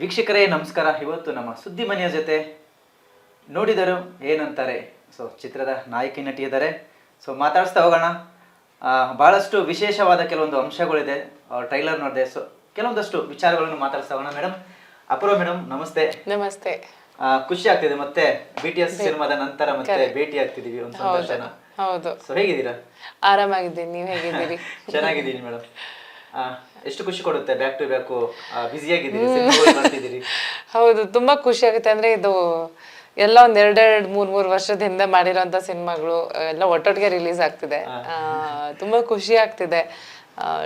ವೀಕ್ಷಕರೇ ನಮಸ್ಕಾರ. ಇವತ್ತು ನಮ್ಮ ಸುದ್ದಿ ಮನೆಯ ಜೊತೆ ನೋಡಿದರು ಏನಂತಾರೆ ಚಿತ್ರದ ನಾಯಕಿ ನಟಿ ಇದ್ದಾರೆ. ಮಾತಾಡಿಸ್ತಾ ಹೋಗೋಣ. ಬಹಳಷ್ಟು ವಿಶೇಷವಾದ ಕೆಲವೊಂದು ಅಂಶಗಳಿದೆ. ಟ್ರೈಲರ್ ನೋಡಿದೆ. ಕೆಲವೊಂದಷ್ಟು ವಿಚಾರಗಳನ್ನು ಮಾತಾಡಿಸ್ತಾ ಹೋಗೋಣ. ಮೇಡಮ್, ಅಪೂರ್ವ ಮೇಡಮ್, ನಮಸ್ತೆ. ನಮಸ್ತೆ. ಖುಷಿ ಆಗ್ತಿದೆ ಮತ್ತೆ BTS ಸಿನಿಮಾದ ನಂತರ ಮತ್ತೆ ಭೇಟಿ ಆಗ್ತಿದೀವಿ. ಒಂದು ಸಂತೋಷನ. ಹೌದು. ಹೇಗಿದ್ದೀರಾ? ಆರಾಮಾಗಿದ್ದೀನಿ, ನೀವು ಹೇಗಿದ್ದೀರಿ? ಚೆನ್ನಾಗಿದ್ದೀನಿ ಮೇಡಮ್. ಎಷ್ಟು ಖುಷಿ ಕೊಡುತ್ತೆ ಬ್ಯಾಕ್ ಟು ಬ್ಯಾಕ್ ಬಿಸಿಯಾಗಿದ್ದೀರಿ. ಹೌದು, ತುಂಬಾ ಖುಷಿ ಆಗುತ್ತೆ. ಅಂದ್ರೆ ಇದು ಎಲ್ಲ ಒಂದ್ ಮೂರ್ ವರ್ಷದ ಹಿಂದೆ ಮಾಡಿರೋಂತ ಸಿನಿಮಾಗಳು ಎಲ್ಲ ಒಟ್ಟೊಟ್ಟಿಗೆ ರಿಲೀಸ್ ಆಗ್ತಿದೆ. ತುಂಬಾ ಖುಷಿ ಆಗ್ತಿದೆ.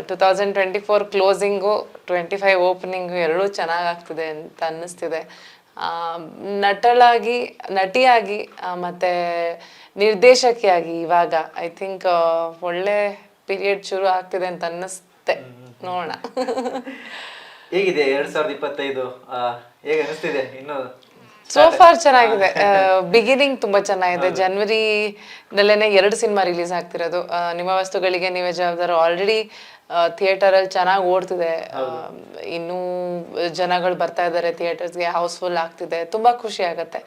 2024 ಕ್ಲೋಸಿಂಗು, 25 ಓಪನಿಂಗು ಎರಡೂ ಚೆನ್ನಾಗಾಗ್ತಿದೆ ಅಂತ ಅನ್ನಿಸ್ತಿದೆ. ನಟಿಯಾಗಿ ಮತ್ತೆ ನಿರ್ದೇಶಕಿಯಾಗಿ ಇವಾಗ ಐ ಥಿಂಕ್ ಒಳ್ಳೆ ಪೀರಿಯಡ್ ಶುರು ಆಗ್ತಿದೆ ಅಂತ ಅನ್ನಿಸ್ತೆ. ನೋಡೋಣ. ಹೇಗಿದೆ 2025? ಹೇಗೆ ಅನಿಸ್ತಿದೆ? ಇನ್ನು ಸೋ ಫಾರ್ ಚೆನ್ನಾಗಿದೆ. ಬಿಗಿನಿಂಗ್ ತುಂಬಾ ಚೆನ್ನಾಗಿದೆ. ಜನವರಿನಲ್ಲೇನೆ 2 ಸಿನಿಮಾ ರಿಲೀಸ್ ಆಗ್ತಿರೋದು. ನಿಮ್ಮ ವಸ್ತುಗಳಿಗೆ ನೀವೇ ಜವಾಬ್ದಾರ ಆಲ್ರೆಡಿ ಥಿಯೇಟರ್ ಅಲ್ಲಿ ಚೆನ್ನಾಗಿ ಓಡ್ತಿದೆ. ಇನ್ನೂ ಜನಗಳು ಬರ್ತಾ ಇದ್ದಾರೆ ಥಿಯೇಟರ್ಸ್ಗೆ, ಹೌಸ್ಫುಲ್ ಆಗ್ತಿದೆ. ತುಂಬಾ ಖುಷಿ ಆಗತ್ತೆ.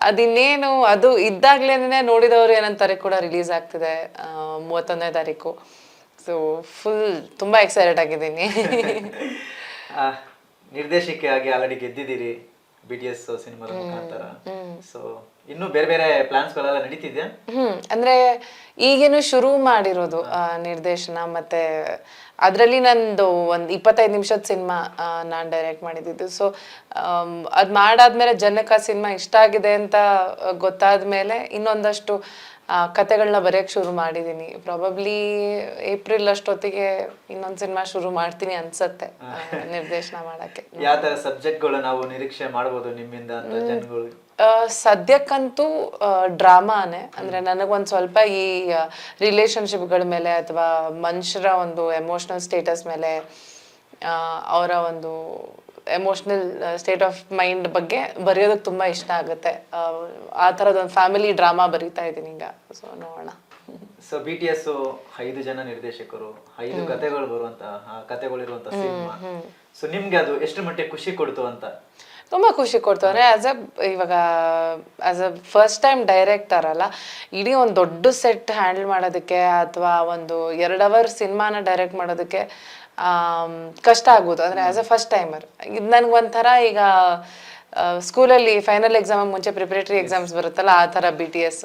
ಅದಿನ್ನೇನು ಅದು ಇದ್ದಾಗ್ಲೇನೆ ನೋಡಿದವರು ಏನಂತಾರೆ ಕೂಡ ರಿಲೀಸ್ ಆಗ್ತಿದೆ 31ನೇ ತಾರೀಕು. ಸೊ ಫುಲ್ ತುಂಬಾ ಎಕ್ಸೈಟೆಡ್ ಆಗಿದ್ದೀನಿ. ನಿರ್ದೇಶಕಿಯಾಗಿ ಆಲ್ರೆಡಿ ಗೆದ್ದಿದ್ದೀರಿ BTS ಸಿನಿಮಾದ ಮುಖಾಂತರ. ಸೊ ಇನ್ನು ಬೇರೆ ಬೇರೆ ಪ್ಲಾನ್ಸ್ ಗಳೆಲ್ಲ ನಡೀತಿದ್ಯಾ? ಅಂದ್ರೆ ಈಗೇನು ಶುರು ಮಾಡಿರೋದು ನಿರ್ದೇಶನ. ಮತ್ತೆ ಅದರಲ್ಲಿ ನಂದು ಒಂದು 25 ನಿಮಿಷದ ಸಿನಿಮಾ ನಾನು ಡೈರೆಕ್ಟ್ ಮಾಡಿದ್ದು. ಸೊ ಅದ್ ಮಾಡಾದ್ಮೇಲೆ ಜನಕ್ಕೆ ಆ ಸಿನಿಮಾ ಇಷ್ಟ ಆಗಿದೆ ಅಂತ ಗೊತ್ತಾದ್ಮೇಲೆ ಇನ್ನೊಂದಷ್ಟು ಕತೆಗಳನ್ನ ಬರೆಯಕ್ಕೆ ಶುರು ಮಾಡಿದೀನಿ. ಪ್ರಾಬಬ್ಲಿ ಏಪ್ರಿಲ್ ಅಷ್ಟೊತ್ತಿಗೆ ಇನ್ನೊಂದು ಸಿನಿಮಾ ಶುರು ಮಾಡ್ತೀನಿ ಅನ್ಸತ್ತೆ ನಿರ್ದೇಶನ ಮಾಡಕ್ಕೆ. ಯಾವ ತರ ಸಬ್ಜೆಕ್ಟ್ಗಳು ನಾವು ನಿರೀಕ್ಷೆ ಮಾಡಬಹುದು ನಿಮ್ಮಿಂದ ಅಂತ ಜನಗಳು? ಸದ್ಯಕ್ಕಂತೂ ಡ್ರಾಮಾನೇ. ಅಂದ್ರೆ ನನಗೊಂದು ಸ್ವಲ್ಪ ಈ ರಿಲೇಶನ್ಶಿಪ್ಗಳ ಮೇಲೆ ಅಥವಾ ಮನುಷ್ಯರ ಒಂದು ಎಮೋಷನಲ್ ಸ್ಟೇಟಸ್ ಮೇಲೆ, ಅವರ ಒಂದು ಎಮೋಷನಲ್ ಸ್ಟೇಟ್ ಆಫ್ ಮೈಂಡ್ ಬಗ್ಗೆ ಬರೆಯೋದಕ್ಕೆ ತುಂಬಾ ಇಷ್ಟ ಆಗುತ್ತೆ. ಆ ಥರದೊಂದು ಫ್ಯಾಮಿಲಿ ಡ್ರಾಮಾ ಬರೀತಾ ಇದ್ದೀನಿ ಈಗ. ಸೊ ನೋಡೋಣ. ಸೊ BTS 5 ಜನ ನಿರ್ದೇಶಕರು, 5 ಕಥೆಗಳು ಬರುವಂತಹ ಕಥೆಗಳಿರುವಂತಹ ಸಿನಿಮಾ. ಸೊ ನಿಮ್ಗೆ ಅದು ಎಷ್ಟು ಮಟ್ಟಿಗೆ ಖುಷಿ ಕೊಡ್ತು ಅಂತ? ತುಂಬಾ ಖುಷಿ ಕೊಡ್ತು. ಅಂದ್ರೆ ಇವಾಗ as a first time director ಅಲ್ಲ, ಇಡೀ ಒಂದು ದೊಡ್ಡ ಸೆಟ್ ಹ್ಯಾಂಡಲ್ ಮಾಡೋದಕ್ಕೆ ಅಥವಾ ಒಂದು 2 ಅವರ್ ಸಿನಿಮಾನ ಡೈರೆಕ್ಟ್ ಮಾಡೋದಕ್ಕೆ ಕಷ್ಟ ಆಗ್ಬೋದು. ಅಂದ್ರೆ ಆಸ್ ಅ ಫಸ್ಟ್ ಟೈಮರ್ ಇದು ನನ್ಗೊಂಥರ, ಈಗ ಸ್ಕೂಲಲ್ಲಿ ಫೈನಲ್ ಎಕ್ಸಾಮ್ ಮುಂಚೆ ಪ್ರಿಪರೇಟರಿ ಎಕ್ಸಾಮ್ಸ್ ಬರುತ್ತಲ್ಲ, ಆ ಥರ BTS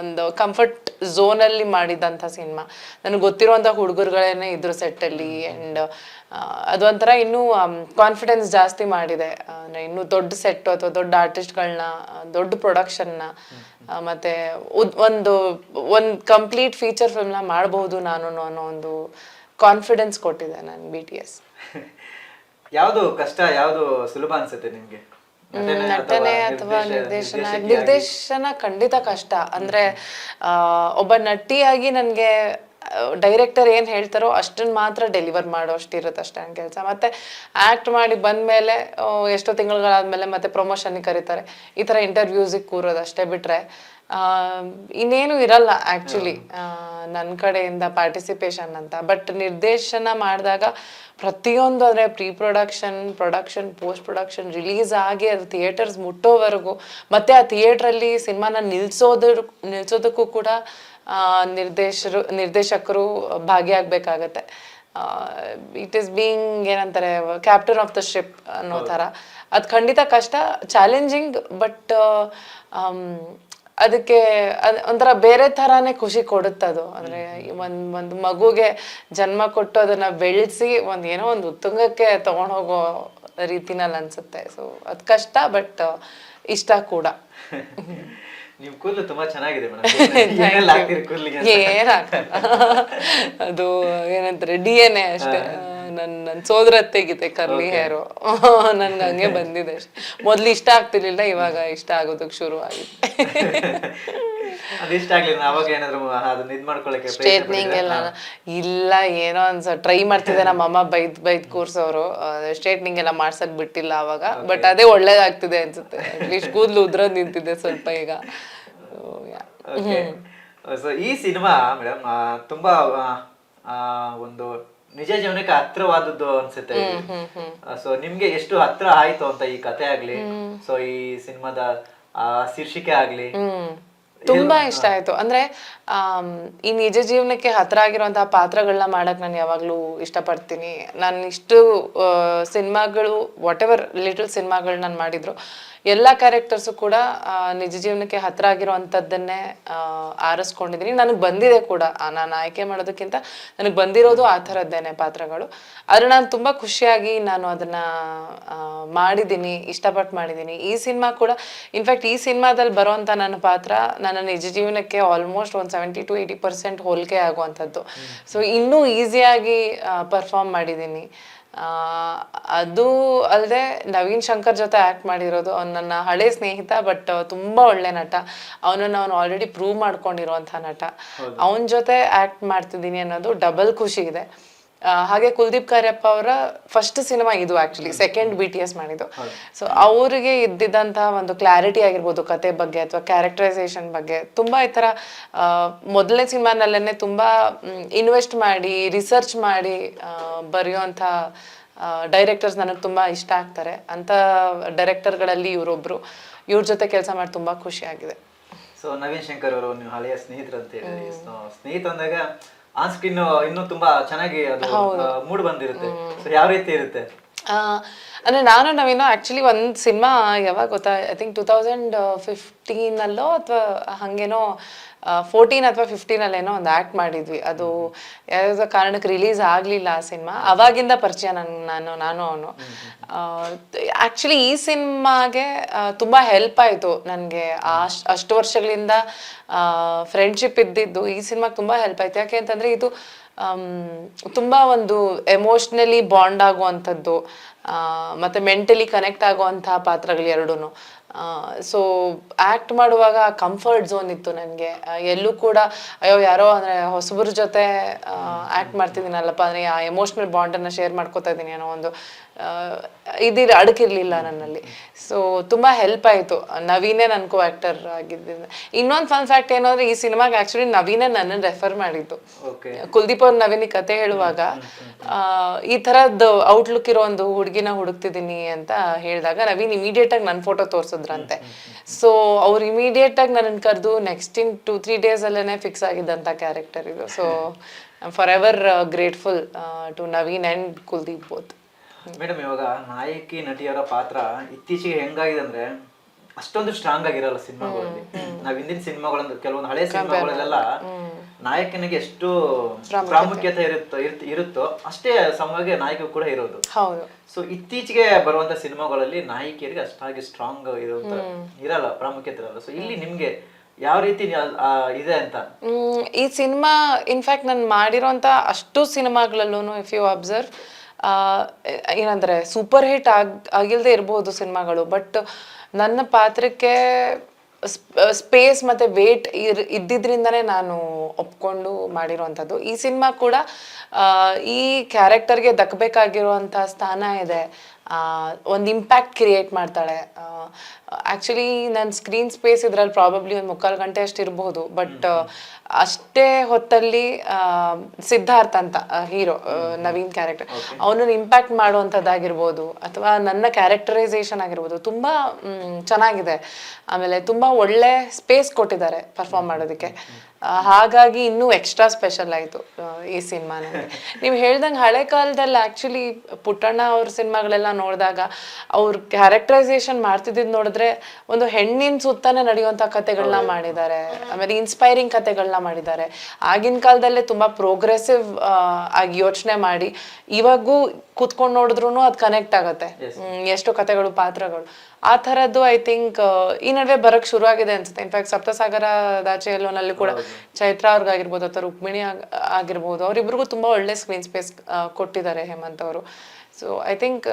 ಒಂದು ಕಂಫರ್ಟ್ ಝೋನಲ್ಲಿ ಮಾಡಿದಂಥ ಸಿನಿಮಾ. ನನಗೆ ಗೊತ್ತಿರುವಂಥ ಹುಡುಗರುಗಳೇನೆ ಇದ್ರು ಸೆಟ್ಟಲ್ಲಿ. ಆ್ಯಂಡ್ ಅದೊಂಥರ ಇನ್ನೂ ಕಾನ್ಫಿಡೆನ್ಸ್ ಜಾಸ್ತಿ ಮಾಡಿದೆ. ಇನ್ನೂ ದೊಡ್ಡ ಸೆಟ್ಟು ಅಥವಾ ದೊಡ್ಡ ಆರ್ಟಿಸ್ಟ್ಗಳನ್ನ, ದೊಡ್ಡ ಪ್ರೊಡಕ್ಷನ್ನ, ಮತ್ತೆ ಒಂದು ಕಂಪ್ಲೀಟ್ ಫೀಚರ್ ಫಿಲ್ಮ್ನ ಮಾಡಬಹುದು ನಾನು ಅನ್ನೋ ಒಂದು ಕಾನ್ಫಿಡೆನ್ಸ್ ಕೊಟ್ಟಿದೆ ನಾನು BTS. ಯಾವುದು ಕಷ್ಟ, ಯಾವುದು ಸುಲಭ ಅನ್ಸುತ್ತೆ ನಿಮ್ಗೆ? ನಟನೆ ಅಥವಾ ನಿರ್ದೇಶನ ಖಂಡಿತ ಕಷ್ಟ. ಅಂದ್ರೆ ಒಬ್ಬ ನಟಿಯಾಗಿ ನನ್ಗೆ ಡೈರೆಕ್ಟರ್ ಏನ್ ಹೇಳ್ತಾರೋ ಅಷ್ಟನ್ನ ಮಾತ್ರ ಡೆಲಿವರ್ ಮಾಡೋ ಅಷ್ಟಿರುತ್ತೆ ಅಷ್ಟೇ ನನ್ನ ಕೆಲಸ. ಮತ್ತೆ ಆಕ್ಟ್ ಮಾಡಿ ಬಂದ್ಮೇಲೆ ಎಷ್ಟೋ ತಿಂಗಳುಗಳಾದ್ಮೇಲೆ ಮತ್ತೆ ಪ್ರಮೋಷನ್ಗೆ ಕರೀತಾರೆ, ಈ ತರ ಇಂಟರ್ವ್ಯೂಸಿಗೆ ಕೂರೋದಷ್ಟೇ. ಬಿಟ್ರೆ ಇನ್ನೇನು ಇರಲ್ಲ ಆಕ್ಚುಲಿ ನನ್ನ ಕಡೆಯಿಂದ ಪಾರ್ಟಿಸಿಪೇಷನ್ ಅಂತ. ಬಟ್ ನಿರ್ದೇಶನ ಮಾಡಿದಾಗ ಪ್ರತಿಯೊಂದು, ಅಂದ್ರೆ pre production, post production, release ಆಗಿ ಅದು ಥಿಯೇಟರ್ಸ್ ಮುಟ್ಟೋವರೆಗೂ, ಮತ್ತೆ ಆ ಥಿಯೇಟ್ರಲ್ಲಿ ಸಿನಿಮಾನ ನಿಲ್ಸೋದಕ್ಕೂ ಕೂಡ ನಿರ್ದೇಶಕರು ಭಾಗಿಯಾಗಬೇಕಾಗತ್ತೆ. ಇಟ್ ಈಸ್ ಬೀಯಿಂಗ್ ಏನಂತಾರೆ, ಕ್ಯಾಪ್ಟನ್ ಆಫ್ ದ ಶಿಪ್ ಅನ್ನೋ ಥರ. ಅದು ಖಂಡಿತ ಕಷ್ಟ, ಚಾಲೆಂಜಿಂಗ್. ಬಟ್ ಅದಕ್ಕೆ ಒಂಥರ ಬೇರೆ ಥರಾನೇ ಖುಷಿ ಕೊಡುತ್ತದು. ಅಂದರೆ ಒಂದು ಮಗುಗೆ ಜನ್ಮ ಕೊಟ್ಟು ಅದನ್ನ ಬೆಳೆಸಿ ಏನೋ ಒಂದು ಉತ್ತುಂಗಕ್ಕೆ ತಗೊಂಡೋಗೋ ರೀತಿನಲ್ಲಿ ಅನ್ಸುತ್ತೆ. ಸೊ ಅದು ಕಷ್ಟ, ಬಟ್ ಇಷ್ಟ ಕೂಡ. ನಿಮ್ ಕೂದಲು ತುಂಬಾ ಚೆನ್ನಾಗಿದೆ ಅದು ಏನಂತಾರೆ DNA ಅಷ್ಟೇ. ನನ್ನ ಸೋದರತ್ತೆಗಿದೆ ಕರ್ಲಿ ಹೇರು, ನನ್ಗೆ ಹಂಗೆ ಬಂದಿದೆ ಅಷ್ಟೆ. ಮೊದ್ಲು ಇಷ್ಟ ಆಗ್ತಿರ್ಲಿಲ್ಲ, ಇವಾಗ ಇಷ್ಟ ಆಗೋದಕ್ಕೆ ಶುರು ಆಗಿದೆ. ಸ್ಟ್ರೇಟ್ನಿಂಗ್ ಎಲ್ಲ ಇಲ್ಲ, ಏನೋ ಟ್ರೈ ಮಾಡ್ತಿದ್ದೆ. ನಮ್ಮಮ್ಮ ಬೈದ್ ಕೂರ್ಸೋರು ಸ್ಟ್ರೇಟ್ನಿಂಗ್ ಎಲ್ಲ ಮಾಡ್ಸಕ್ ಬಿಟ್ಟಿಲ್ಲ ಅವಾಗ. ಬಟ್ ಅದೇ ಒಳ್ಳೇದಾಗ್ತಿದೆ ಅನ್ಸುತ್ತೆ. ಅಟ್ಲೀಸ್ಟ್ ಕೂದ್ಲು ಉದ್ರೋದ್ ನಿಂತಿದೆ ಸ್ವಲ್ಪ ಈಗ. ಈ ಸಿನಿಮಾ ಮೇಡಮ್ ತುಂಬಾ ಒಂದು ನಿಜ ಜೀವನಕ್ಕೆ ಹತ್ರವಾದದ್ದು ಅನ್ಸುತ್ತೆ. ಸೊ ನಿಮ್ಗೆ ಎಷ್ಟು ಹತ್ರ ಆಯ್ತು ಅಂತ ಈ ಕತೆ ಆಗ್ಲಿ, ಸೊ ಈ ಸಿನಿಮಾದ ಶೀರ್ಷಿಕೆ ಆಗ್ಲಿ? ತುಂಬಾ ಇಷ್ಟ ಆಯ್ತು. ಅಂದ್ರೆ ಈ ನಿಜ ಜೀವನಕ್ಕೆ ಹತ್ರ ಆಗಿರುವಂತಹ ಪಾತ್ರಗಳನ್ನ ಮಾಡಕ್ ನಾನು ಯಾವಾಗ್ಲೂ ಇಷ್ಟಪಡ್ತೀನಿ. ನಾನು ಇಷ್ಟು ಸಿನಿಮಾಗಳು ವಾಟ್ ಎವರ್ ಲಿಟಲ್ ಸಿನಿಮಾಗಳು ನಾನು ಮಾಡಿದ್ರು ಎಲ್ಲಾ ಕ್ಯಾರೆಕ್ಟರ್ಸು ಕೂಡ ನಿಜ ಜೀವನಕ್ಕೆ ಹತ್ರ ಆಗಿರುವಂತದ್ದನ್ನೇ ಆರಿಸ್ಕೊಂಡಿದೀನಿ. ನನಗೆ ಬಂದಿದೆ ಕೂಡ, ನಾನು ಆಯ್ಕೆ ಮಾಡೋದಕ್ಕಿಂತ ನನಗೆ ಬಂದಿರೋದು ಆ ಥರದ್ದೇನೆ ಪಾತ್ರಗಳು. ಆದ್ರೆ ನಾನು ತುಂಬಾ ಖುಷಿಯಾಗಿ ನಾನು ಅದನ್ನ ಮಾಡಿದ್ದೀನಿ, ಇಷ್ಟಪಟ್ಟು ಮಾಡಿದ್ದೀನಿ. ಈ ಸಿನಿಮಾ ಕೂಡ ಇನ್ಫ್ಯಾಕ್ಟ್ ಈ ಸಿನಿಮಾದಲ್ಲಿ ಬರೋಂಥ ನನ್ನ ಪಾತ್ರ ನನ್ನ ನಿಜ ಜೀವನಕ್ಕೆ ಆಲ್ಮೋಸ್ಟ್ ಒಂದು 70-80% ಹೋಲಿಕೆ ಆಗುವಂಥದ್ದು. ಸೊ ಇನ್ನೂ ಈಸಿಯಾಗಿ ಪರ್ಫಾರ್ಮ್ ಮಾಡಿದ್ದೀನಿ. ಅದು ಅಲ್ಲದೆ ನವೀನ್ ಶಂಕರ್ ಜೊತೆ ಆ್ಯಕ್ಟ್ ಮಾಡಿರೋದು, ಅವ್ನು ನನ್ನ ಹಳೆ ಸ್ನೇಹಿತ, ಬಟ್ ತುಂಬ ಒಳ್ಳೆ ನಟ. ಅವನನ್ನು ಅವನು ಆಲ್ರೆಡಿ ಪ್ರೂವ್ ಮಾಡ್ಕೊಂಡಿರುವಂಥ ನಟ. ಅವನ ಜೊತೆ ಆ್ಯಕ್ಟ್ ಮಾಡ್ತಿದ್ದೀನಿ ಅನ್ನೋದು ಡಬಲ್ ಖುಷಿ ಇದೆ. ಹಾಗೆ ಕುಲ್ದೀಪ್ ಕಾರ್ಯಪ್ಪ ಅವರ ಫಸ್ಟ್ ಸಿನಿಮಾ ಇದು, ಆ್ಯಕ್ಚುಲಿ ಸೆಕೆಂಡ್ BTS ಮಾಡಿದ್ದು. ಸೊ ಅವರಿಗೆ ಇದ್ದಿದ್ದಂತಹ ಒಂದು ಕ್ಲಾರಿಟಿ ಆಗಿರ್ಬೋದು ಕತೆ ಬಗ್ಗೆ ಅಥವಾ ಕ್ಯಾರೆಕ್ಟರೈಸೇಷನ್ ಬಗ್ಗೆ, ತುಂಬ ಈ ಥರ ಮೊದಲನೇ ಸಿನಿಮಾನಲ್ಲೇ ತುಂಬ ಇನ್ವೆಸ್ಟ್ ಮಾಡಿ ರಿಸರ್ಚ್ ಮಾಡಿ ಬರೆಯುವಂಥ ಡೈರೆಕ್ಟರ್ಸ್ ನನಗೆ ತುಂಬ ಇಷ್ಟ ಆಗ್ತಾರೆ. ಅಂಥ ಡೈರೆಕ್ಟರ್ಗಳಲ್ಲಿ ಇವರೊಬ್ಬರು. ಇವ್ರ ಜೊತೆ ಕೆಲಸ ಮಾಡಿ ತುಂಬ ಖುಷಿಯಾಗಿದೆ. ಸೊ ನವೀನ್ ಶಂಕರ್ ಅವರು ನೀವು ಹಳೆಯ ಸ್ನೇಹಿತರು ಅಂತ ಹೇಳಿದ್ರಿ. ಸ್ನೇಹಿತ ಅಂದಾಗ ಆನ್ ಸ್ಕ್ರೀನ್ ಇನ್ನೂ ತುಂಬಾ ಚೆನ್ನಾಗಿ ಅದು ಮೂಡ್ ಬಂದಿರುತ್ತೆ. ಸೊ ಯಾವ ರೀತಿ ಇರುತ್ತೆ? ಅಂದ್ರೆ ನಾನು ನವೀನ ಆಕ್ಚುಲಿ ಒಂದು ಸಿನಿಮಾ ಯಾವಾಗ ಗೊತ್ತಾ, ಐ ಥಿಂಕ್ 2015 ಅಥವಾ ಹಂಗೇನೋ 14 ಅಥವಾ 15 ಒಂದು ಆ್ಯಕ್ಟ್ ಮಾಡಿದ್ವಿ. ಅದು ಯಾವುದೋ ಕಾರಣಕ್ಕೆ ರಿಲೀಸ್ ಆಗಲಿಲ್ಲ ಆ ಸಿನಿಮಾ. ಅವಾಗಿಂದ ಪರಿಚಯ ನಾನು ಅವನು. ಆ್ಯಕ್ಚುಲಿ ಈ ಸಿನಿಮಾಗೆ ತುಂಬ ಹೆಲ್ಪ್ ಆಯಿತು ನನಗೆ. ಅಷ್ಟು ವರ್ಷಗಳಿಂದ ಫ್ರೆಂಡ್ಶಿಪ್ ಇದ್ದಿದ್ದು ಈ ಸಿನಿಮಾಗೆ ತುಂಬ ಹೆಲ್ಪ್ ಆಯಿತು. ಯಾಕೆ ಅಂತಂದರೆ ಇದು ತುಂಬ ಒಂದು ಎಮೋಷ್ನಲಿ ಬಾಂಡ್ ಆಗುವಂಥದ್ದು ಮತ್ತು ಮೆಂಟಲಿ ಕನೆಕ್ಟ್ ಆಗುವಂಥ ಪಾತ್ರಗಳು ಎರಡೂ. ಸೊ ಆ್ಯಕ್ಟ್ ಮಾಡುವಾಗ ಕಂಫರ್ಟ್ ಝೋನ್ ಇತ್ತು ನನಗೆ. ಎಲ್ಲೂ ಕೂಡ ಅಯ್ಯೋ ಯಾರೋ ಅಂದರೆ ಹೊಸಬ್ರ ಜೊತೆ ಆ್ಯಕ್ಟ್ ಮಾಡ್ತಿದ್ದೀನಲ್ಲಪ್ಪ ಅಂದರೆ ಆ ಎಮೋಷ್ನಲ್ ಬಾಂಡನ್ನು ಶೇರ್ ಮಾಡ್ಕೋತಾ ಇದ್ದೀನಿ ಅನ್ನೋ ಒಂದು ಅಡಕಿರ್ಲಿಲ್ಲ ನನ್ನಲ್ಲಿ. ಸೊ ತುಂಬ ಹೆಲ್ಪ್ ಆಯಿತು. ನವೀನೇ ನನ್ನ ಕೋ ಆ್ಯಕ್ಟರ್ ಆಗಿದ್ದಿಂದ. ಇನ್ನೊಂದು ಫನ್ ಫ್ಯಾಕ್ಟ್ ಏನು ಅಂದರೆ, ಈ ಸಿನಿಮಾಗೆ ಆ್ಯಕ್ಚುಲಿ ನವೀನೇ ನನ್ನನ್ನು ರೆಫರ್ ಮಾಡಿದ್ದು. ಕುಲ್ದೀಪ್ ಅವ್ರು ನವೀನಿಗೆ ಕತೆ ಹೇಳುವಾಗ ಈ ಥರದ್ದು ಔಟ್ಲುಕ್ ಇರೋ ಒಂದು ಹುಡುಗಿನ ಹುಡುಕ್ತಿದ್ದೀನಿ ಅಂತ ಹೇಳಿದಾಗ ನವೀನ್ ಇಮಿಡಿಯೇಟಾಗಿ ನನ್ನ ಫೋಟೋ ತೋರಿಸಿದ್ರಂತೆ. ಸೊ ಅವ್ರು ಇಮಿಡಿಯೇಟಾಗಿ ನನ್ನನ್ನು ಕರೆದು ನೆಕ್ಸ್ಟ್ ಇನ್ 2-3 ಡೇಸಲ್ಲೇ ಫಿಕ್ಸ್ ಆಗಿದ್ದಂಥ ಕ್ಯಾರೆಕ್ಟರ್ ಇದು. So I am forever grateful to Naveen and Kuldeep both. Madam, ಇವಾಗ ನಾಯಕಿ ನಟಿಯರ ಪಾತ್ರ ಇತ್ತೀಚೆಗೆ ಹೆಂಗಾಗಿದೆ ಅಂದ್ರೆ ಅಷ್ಟೊಂದು ಸ್ಟ್ರಾಂಗ್ ಆಗಿರಲ್ಲ ಸಿನಿಮಾಗಳಲ್ಲಿ. ನಾವ್ ಹಿಂದಿನ ಸಿನಿಮಾಗಳಂದ್ರೆ ಕೆಲವೊಂದು ಹಳೆ ಸಿನಿಮಾಗಳಲ್ಲೆಲ್ಲ ನಾಯಕನಿಗೆ ಎಷ್ಟು ಪ್ರಾಮುಖ್ಯತೆ ಇರುತ್ತೋ ಅಷ್ಟೇ ಸಮವಾಗಿ ನಾಯಕ ಕೂಡ ಇರೋದು. ಸೊ ಇತ್ತೀಚೆಗೆ ಬರುವಂತ ಸಿನಿಮಾಗಳಲ್ಲಿ ನಾಯಕಿಯರಿಗೆ ಅಷ್ಟಾಗಿ ಸ್ಟ್ರಾಂಗ್ ಇರಲ್ಲ, ಪ್ರಾಮುಖ್ಯತೆ ಇರಲ್ಲ. ಸೊ ಇಲ್ಲಿ ನಿಮ್ಗೆ ಯಾವ ರೀತಿ ಇದೆ ಅಂತ? ಈ ಸಿನಿಮಾ ಇನ್ಫ್ಯಾಕ್ಟ್ ನಾನು ಮಾಡಿರೋಂಥ ಅಷ್ಟು ಸಿನಿಮಾಗಳಲ್ಲೂ ಇಫ್ ಯು ಅಬ್ಸರ್ವ್ ಏನಂದ್ರೆ ಸೂಪರ್ ಹಿಟ್ ಆಗಿಲ್ಲದೆ ಇರಬಹುದು ಸಿನಿಮಾಗಳು, ಬಟ್ ನನ್ನ ಪಾತ್ರಕ್ಕೆ ಸ್ಪೇಸ್ ಮತ್ತು ವೇಟ್ ಇದ್ದಿದ್ರಿಂದನೇ ನಾನು ಒಪ್ಕೊಂಡು ಮಾಡಿರೋವಂಥದ್ದು. ಈ ಸಿನಿಮಾ ಕೂಡ ಈ ಕ್ಯಾರೆಕ್ಟರ್ಗೆ ದಕ್ಕಬೇಕಾಗಿರುವಂಥ ಸ್ಥಾನ ಇದೆ. ಒಂದು ಇಂಪ್ಯಾಕ್ಟ್ ಕ್ರಿಯೇಟ್ ಮಾಡ್ತಾಳೆ. ಆ್ಯಕ್ಚುಲಿ ನನ್ನ ಸ್ಕ್ರೀನ್ ಸ್ಪೇಸ್ ಇದರಲ್ಲಿ ಪ್ರಾಬಬ್ಲಿ ಒಂದು 3/4 ಗಂಟೆ ಅಷ್ಟು ಇರಬಹುದು, ಬಟ್ ಅಷ್ಟೇ ಹೊತ್ತಲ್ಲಿ ಸಿದ್ಧಾರ್ಥ್ ಅಂತ ಹೀರೋ, ನವೀನ್ ಕ್ಯಾರೆಕ್ಟರ್, ಅವನನ್ನು ಇಂಪ್ಯಾಕ್ಟ್ ಮಾಡುವಂಥದ್ದಾಗಿರ್ಬೋದು ಅಥವಾ ನನ್ನ ಕ್ಯಾರೆಕ್ಟರೈಸೇಷನ್ ಆಗಿರ್ಬೋದು ತುಂಬ ಚೆನ್ನಾಗಿದೆ. ಆಮೇಲೆ ತುಂಬ ಒಳ್ಳೆ ಸ್ಪೇಸ್ ಕೊಟ್ಟಿದ್ದಾರೆ ಪರ್ಫಾರ್ಮ್ ಮಾಡೋದಕ್ಕೆ. ಹಾಗಾಗಿ ಇನ್ನೂ ಎಕ್ಸ್ಟ್ರಾ ಸ್ಪೆಷಲ್ ಆಯಿತು ಈ ಸಿನಿಮಾ ನನಗೆ. ನೀವು ಹೇಳ್ದಂಗೆ ಹಳೆ ಕಾಲದಲ್ಲಿ ಆ್ಯಕ್ಚುಲಿ ಪುಟ್ಟಣ್ಣ ಅವ್ರ ಸಿನಿಮಾಗಳೆಲ್ಲ ನೋಡಿದಾಗ ಅವ್ರ ಕ್ಯಾರೆಕ್ಟರೈಸೇಷನ್ ಮಾಡ್ತಿದ್ದಿದ್ದು ನೋಡಿದ್ರೆ ಒಂದು ಹೆಣ್ಣಿನ ಸುತ್ತಾನೆ ನಡೆಯುವಂಥ ಕತೆಗಳನ್ನ ಮಾಡಿದ್ದಾರೆ. ಆಮೇಲೆ ಇನ್ಸ್ಪೈರಿಂಗ್ ಕತೆಗಳನ್ನ ಮಾಡಿದ್ದಾರೆ. ಆಗಿನ ಕಾಲದಲ್ಲೇ ತುಂಬ ಪ್ರೋಗ್ರೆಸಿವ್ ಆಗಿ ಯೋಚನೆ ಮಾಡಿ ಇವಾಗೂ ಕೂತ್ಕೊಂಡು ನೋಡಿದ್ರು ಅದು ಕನೆಕ್ಟ್ ಆಗುತ್ತೆ. ಎಷ್ಟು ಕತೆಗಳು, ಪಾತ್ರಗಳು ಆ ಥರದ್ದು ಐ ಥಿಂಕ್ ಈ ನಡುವೆ ಬರೋಕ್ಕೆ ಶುರು ಆಗಿದೆ ಅನ್ಸುತ್ತೆ. ಇನ್ಫ್ಯಾಕ್ಟ್ ಸಪ್ತಸಾಗರದಾಚೆ ಎಲ್ಲೋನಲ್ಲಿ ಕೂಡ ಚೈತ್ರ ಅವ್ರಿಗಾಗಿರ್ಬೋದು ಅಥವಾ ರುಕ್ಮಿಣಿ ಆಗಿರ್ಬೋದು, ಅವರಿಬ್ರಿಗೂ ತುಂಬ ಒಳ್ಳೆ ಸ್ಕ್ರೀನ್ ಸ್ಪೇಸ್ ಕೊಟ್ಟಿದ್ದಾರೆ ಹೇಮಂತ್ ಅವರು. ಸೊ ಐ ಥಿಂಕ್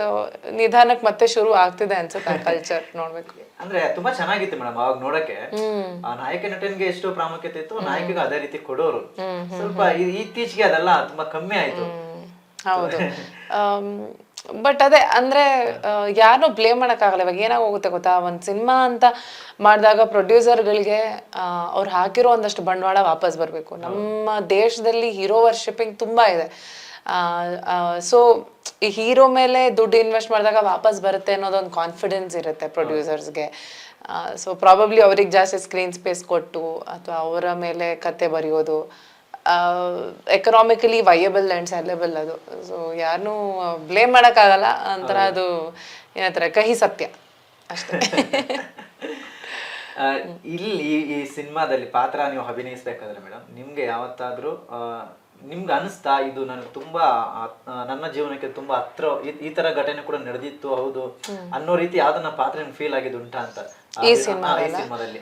ನಿಧಾನಕ್ಕೆ ಮತ್ತೆ ಶುರು ಆಗ್ತಿದೆ ಅನ್ಸುತ್ತೆ ಆ ಕಲ್ಚರ್ ನೋಡ್ಬೇಕು. ಅಂದ್ರೆ ತುಂಬಾ ಚೆನ್ನಾಗಿತ್ತು ಮೇಡಮ್ ಅವಾಗ ನೋಡಕ್ಕೆ. ಆ ನಾಯಕ ನಟನಿಗೆ ಎಷ್ಟು ಪ್ರಾಮುಖ್ಯತೆ ಇತ್ತು, ನಾಯಕಿಗೆ ಅದೇ ರೀತಿ ಕೊಡೋರು. ಸ್ವಲ್ಪ ಇತ್ತೀಚೆಗೆ ಅದೆಲ್ಲ ತುಂಬಾ ಕಮ್ಮಿ ಆಯ್ತು. ಹೌದು, ಬಟ್ ಅದೇ ಅಂದ್ರೆ ಯಾರನ್ನೂ ಬ್ಲೇಮ್ ಮಾಡೋಕ್ಕಾಗಲ್ಲ. ಇವಾಗ ಏನಾಗೋಗುತ್ತೆ ಗೊತ್ತಾ, ಒಂದು ಸಿನಿಮಾ ಅಂತ ಮಾಡಿದಾಗ ಪ್ರೊಡ್ಯೂಸರ್ಗಳಿಗೆ ಅವ್ರು ಹಾಕಿರೋ ಒಂದಷ್ಟು ಬಂಡವಾಳ ವಾಪಸ್ ಬರಬೇಕು. ನಮ್ಮ ದೇಶದಲ್ಲಿ ಹೀರೋ ವರ್ಷಿಪಿಂಗ್ ತುಂಬ ಇದೆ. ಸೊ ಈ ಹೀರೋ ಮೇಲೆ ದುಡ್ಡು ಇನ್ವೆಸ್ಟ್ ಮಾಡಿದಾಗ ವಾಪಸ್ ಬರುತ್ತೆ ಅನ್ನೋದೊಂದು ಕಾನ್ಫಿಡೆನ್ಸ್ ಇರುತ್ತೆ ಪ್ರೊಡ್ಯೂಸರ್ಸ್ಗೆ. ಸೊ ಪ್ರಾಬಬ್ಲಿ ಅವ್ರಿಗೆ ಜಾಸ್ತಿ ಸ್ಕ್ರೀನ್ ಸ್ಪೇಸ್ ಕೊಟ್ಟು ಅಥವಾ ಅವರ ಮೇಲೆ ಕತೆ ಬರೆಯೋದು ಎಕನಾಮಿಕಲಿ ವಯಬಲ್ ಆ್ಯಂಡ್ ಸೆಲೆಬಲ್ ಅದು. ಸೊ ಯಾರನ್ನೂ ಬ್ಲೇಮ್ ಮಾಡೋಕ್ಕಾಗಲ್ಲ ಒಂಥರ, ಅದು ಏನಂತಾರೆ ಕಹಿ ಸತ್ಯ ಅಷ್ಟೇ. ಇಲ್ಲಿ ಈ ಸಿನಿಮಾದಲ್ಲಿ ಪಾತ್ರ ನೀವು ಅಭಿನಯಿಸ್ಬೇಕಾದ್ರೆ ಮೇಡಮ್, ನಿಮ್ಗೆ ಯಾವತ್ತಾದ್ರೂ ನಿಮ್ಗೆ ಅನಿಸ್ತಾ ಇದು ನನಗೆ ತುಂಬಾ ನನ್ನ ಜೀವನಕ್ಕೆ ತುಂಬಾ ಹತ್ರ ಈ ತರ ಘಟನೆ ಕೂಡ ನಡೆದಿತ್ತು ಹೌದು ಅನ್ನೋ ರೀತಿ ಯಾವ್ದನ್ನ ಪಾತ್ರ ನಿಮ್ಗೆ ಫೀಲ್ ಆಗಿದ್ದು ಉಂಟಾ ಅಂತ ಈ ಸಿನಿಮಾದಲ್ಲಿ?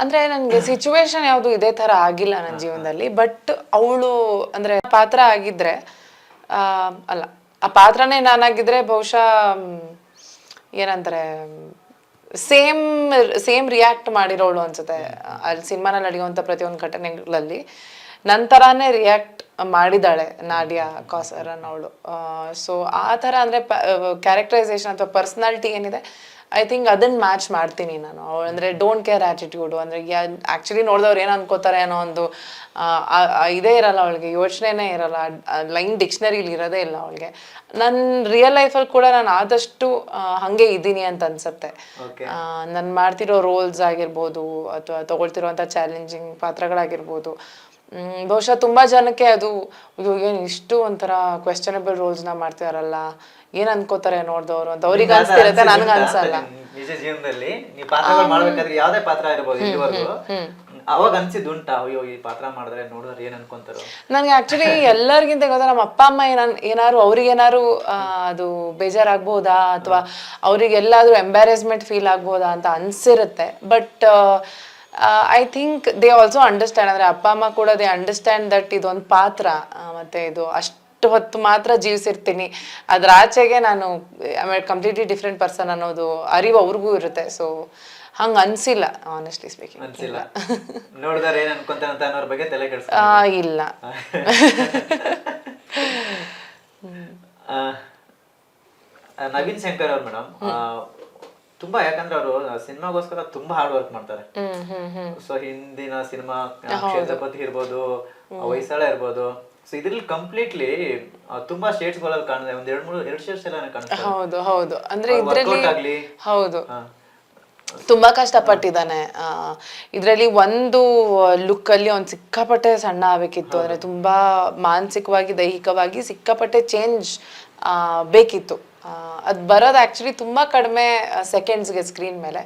ಅಂದ್ರೆ ನನ್ಗೆ ಸಿಚುವೇಶನ್ ಯಾವ್ದು ಇದೇ ತರ ಆಗಿಲ್ಲ ನನ್ನ ಜೀವನದಲ್ಲಿ. ಬಟ್ ಅವಳು ಅಂದ್ರೆ ಪಾತ್ರ ಆಗಿದ್ರೆ ಅಲ್ಲ, ಆ ಪಾತ್ರನೇ ನಾನಾಗಿದ್ರೆ ಬಹುಶಃ ಏನಂತಾರೆ ಸೇಮ್ ರಿಯಾಕ್ಟ್ ಮಾಡಿರೋಳು ಅನ್ಸುತ್ತೆ. ಅಲ್ಲಿ ಸಿನಿಮಾನಲ್ಲಿ ನಡೆಯುವಂಥ ಪ್ರತಿಯೊಂದು ಘಟನೆಗಳಲ್ಲಿ ನಂತರನೇ ರಿಯಾಕ್ಟ್ ಮಾಡಿದಾಳೆ ನಾಡಿಯಾ ಕಾಸರನ್ ಅವಳು. ಸೊ ಆ ಥರ ಅಂದರೆ ಕ್ಯಾರೆಕ್ಟರೈಸೇಷನ್ ಅಥವಾ ಪರ್ಸ್ನಾಲಿಟಿ ಏನಿದೆ, ಐ ಥಿಂಕ್ ಅದನ್ನ ಮ್ಯಾಚ್ ಮಾಡ್ತೀನಿ ನಾನು. ಅವಳು ಅಂದರೆ ಡೋಂಟ್ ಕೇರ್ ಆ್ಯಟಿಟ್ಯೂಡು, ಅಂದರೆ ಆ್ಯಕ್ಚುಲಿ ನೋಡಿದವ್ರು ಏನು ಅನ್ಕೋತಾರೆ ಅನ್ನೋ ಒಂದು ಇದೇ ಇರಲ್ಲ ಅವಳಿಗೆ, ಯೋಚನೆನೇ ಇರಲ್ಲ, ಲೈನ್ ಡಿಕ್ಷನರಿಲಿ ಇರೋದೇ ಇಲ್ಲ ಅವಳಿಗೆ. ನನ್ನ ರಿಯಲ್ ಲೈಫಲ್ಲಿ ಕೂಡ ನಾನು ಆದಷ್ಟು ಹಾಗೆ ಇದ್ದೀನಿ ಅಂತ ಅನ್ಸುತ್ತೆ. ನಾನು ಮಾಡ್ತಿರೋ ರೋಲ್ಸ್ ಆಗಿರ್ಬೋದು ಅಥವಾ ತಗೊಳ್ತಿರೋಂಥ ಚಾಲೆಂಜಿಂಗ್ ಪಾತ್ರಗಳಾಗಿರ್ಬೋದು, ಬಹುಶಃ ತುಂಬ ಜನಕ್ಕೆ ಅದು ಏನು ಇಷ್ಟು ಒಂಥರ ಕ್ವೆಶ್ಚನಬಲ್ ರೋಲ್ಸ್ನ ಮಾಡ್ತಿದಾರಲ್ಲ, ಏನ್ ಅನ್ಕೋತಾರೆ ನೋಡ್ದವ್ರು ಅಂತ ಅವ್ರಿಗೆ ಅನ್ಸ್ತಿರತ್ತೆ, ನನ್ಗೆ ಅನ್ಸಲ್ಲ. ನಿಜ ಜೀವನದಲ್ಲಿ ನೀವು ಪಾತ್ರಗಳು ಮಾಡ್ಬೇಕಾದ್ರೆ ಯಾವ್ದೇ ಪಾತ್ರ ಇರ್ಬೋದು ಇಲ್ಲಿವರೆಗೂ ಅವಾಗ ಅನ್ಸಿದ್ದುಂಟಾ ಅಯ್ಯೋ ಈ ಪಾತ್ರ ಮಾಡಿದ್ರೆ ನೋಡಿದ್ರೆ ಏನ್ ಅನ್ಕೊಂತಾರೋ? ನನ್ಗೆ ಆಕ್ಚುಲಿ ಎಲ್ಲರಿಗಿಂತ ಗೊತ್ತಾ, ನಮ್ಮ ಅಪ್ಪ ಅಮ್ಮ ಏನಾರು ಅವ್ರಿಗೇನಾರು ಅದು ಬೇಜಾರಾಗ್ಬೋದಾ ಅಥವಾ ಅವ್ರಿಗೆಲ್ಲಾದ್ರೂ ಎಂಬ್ಯಾರೆಸ್ಮೆಂಟ್ ಫೀಲ್ ಆಗ್ಬೋದಾ ಅಂತ ಅನ್ಸಿರುತ್ತೆ. But I think they also understand, ಅಂದರೆ ಅಪ್ಪ ಅಮ್ಮ ಕೂಡ ದೇ ಅಂಡರ್ಸ್ಟ್ಯಾಂಡ್ ದಟ್ ಇದೊಂದು ಪಾತ್ರ ಮತ್ತು ಇದು ಅಷ್ಟು ಹೊತ್ತು ಮಾತ್ರ ಜೀವಿಸಿರ್ತೀನಿ, ಅದ್ರ ಆಚೆಗೆ ನಾನು ಕಂಪ್ಲೀಟ್ಲಿ ಡಿಫ್ರೆಂಟ್ ಪರ್ಸನ್ ಅನ್ನೋದು ಅರಿವು ಅವ್ರಿಗೂ ಇರುತ್ತೆ. ಸೊ ಹಂಗೆ ಅನ್ಸಿಲ್ಲ, ಆನೆಸ್ಟ್ಲಿ ಸ್ಪೀಕಿಂಗ್. ಅನ್ಸಿಲ್ಲ, ನೋಡಿದ್ರೆ ಏನ್ ಅನ್ಕೊಂತಾನೆ ಅಂತ ಅನ್ನೋರ ಬಗ್ಗೆ ತಲೆ ಕೆಡಿಸ ಇಲ್ಲ. ನವೀನ್ ಶಂಕರ್ ಅವ್ರು ಮೇಡಮ್ ತುಂಬಾ, ಯಾಕಂದ್ರೆ ಅವರು ಸಿನಿಮಾಗೋಸ್ಕರ ತುಂಬಾ ಹಾರ್ಡ್ ವರ್ಕ್ ಮಾಡ್ತಾರೆ. ಸೊ ಹಿಂದಿನ ಸಿನಿಮಾ ಕ್ಷೇತ್ರಪತಿ ಇರ್ಬೋದು, ಹೊಯ್ಸಳ ಇರ್ಬೋದು, ಸೊ ಇದ್ರಲ್ಲಿ ಕಂಪ್ಲೀಟ್ಲಿ ತುಂಬಾ ಶೇಡ್ಸ್ ಗಳಲ್ಲಿ ಕಾಣಿದೆ, ಒಂದ್ ಎರಡು ಶೇಡ್ಸ್ ಎಲ್ಲ ಕಾಣಿಸ್ತಾರೆ. ಹೌದು ಹೌದು, ಅಂದ್ರೆ ಇದ್ರಲ್ಲಿ ಹೌದು ತುಂಬಾ ಕಷ್ಟಪಟ್ಟಿದ್ದಾನೆ. ಇದರಲ್ಲಿ ಒಂದು ಲುಕ್ ಅಲ್ಲಿ ಅವ್ನು ಸಿಕ್ಕಾಪಟ್ಟೆ ಸಣ್ಣ ಆಗ್ಬೇಕಿತ್ತು, ಅಂದ್ರೆ ತುಂಬಾ ಮಾನಸಿಕವಾಗಿ ದೈಹಿಕವಾಗಿ ಸಿಕ್ಕಾಪಟ್ಟೆ ಚೇಂಜ್ ಬೇಕಿತ್ತು. ಅದು ಬರೋದು ಆ್ಯಕ್ಚುಲಿ ತುಂಬ ಕಡಿಮೆ ಸೆಕೆಂಡ್ಸ್ಗೆ ಸ್ಕ್ರೀನ್ ಮೇಲೆ.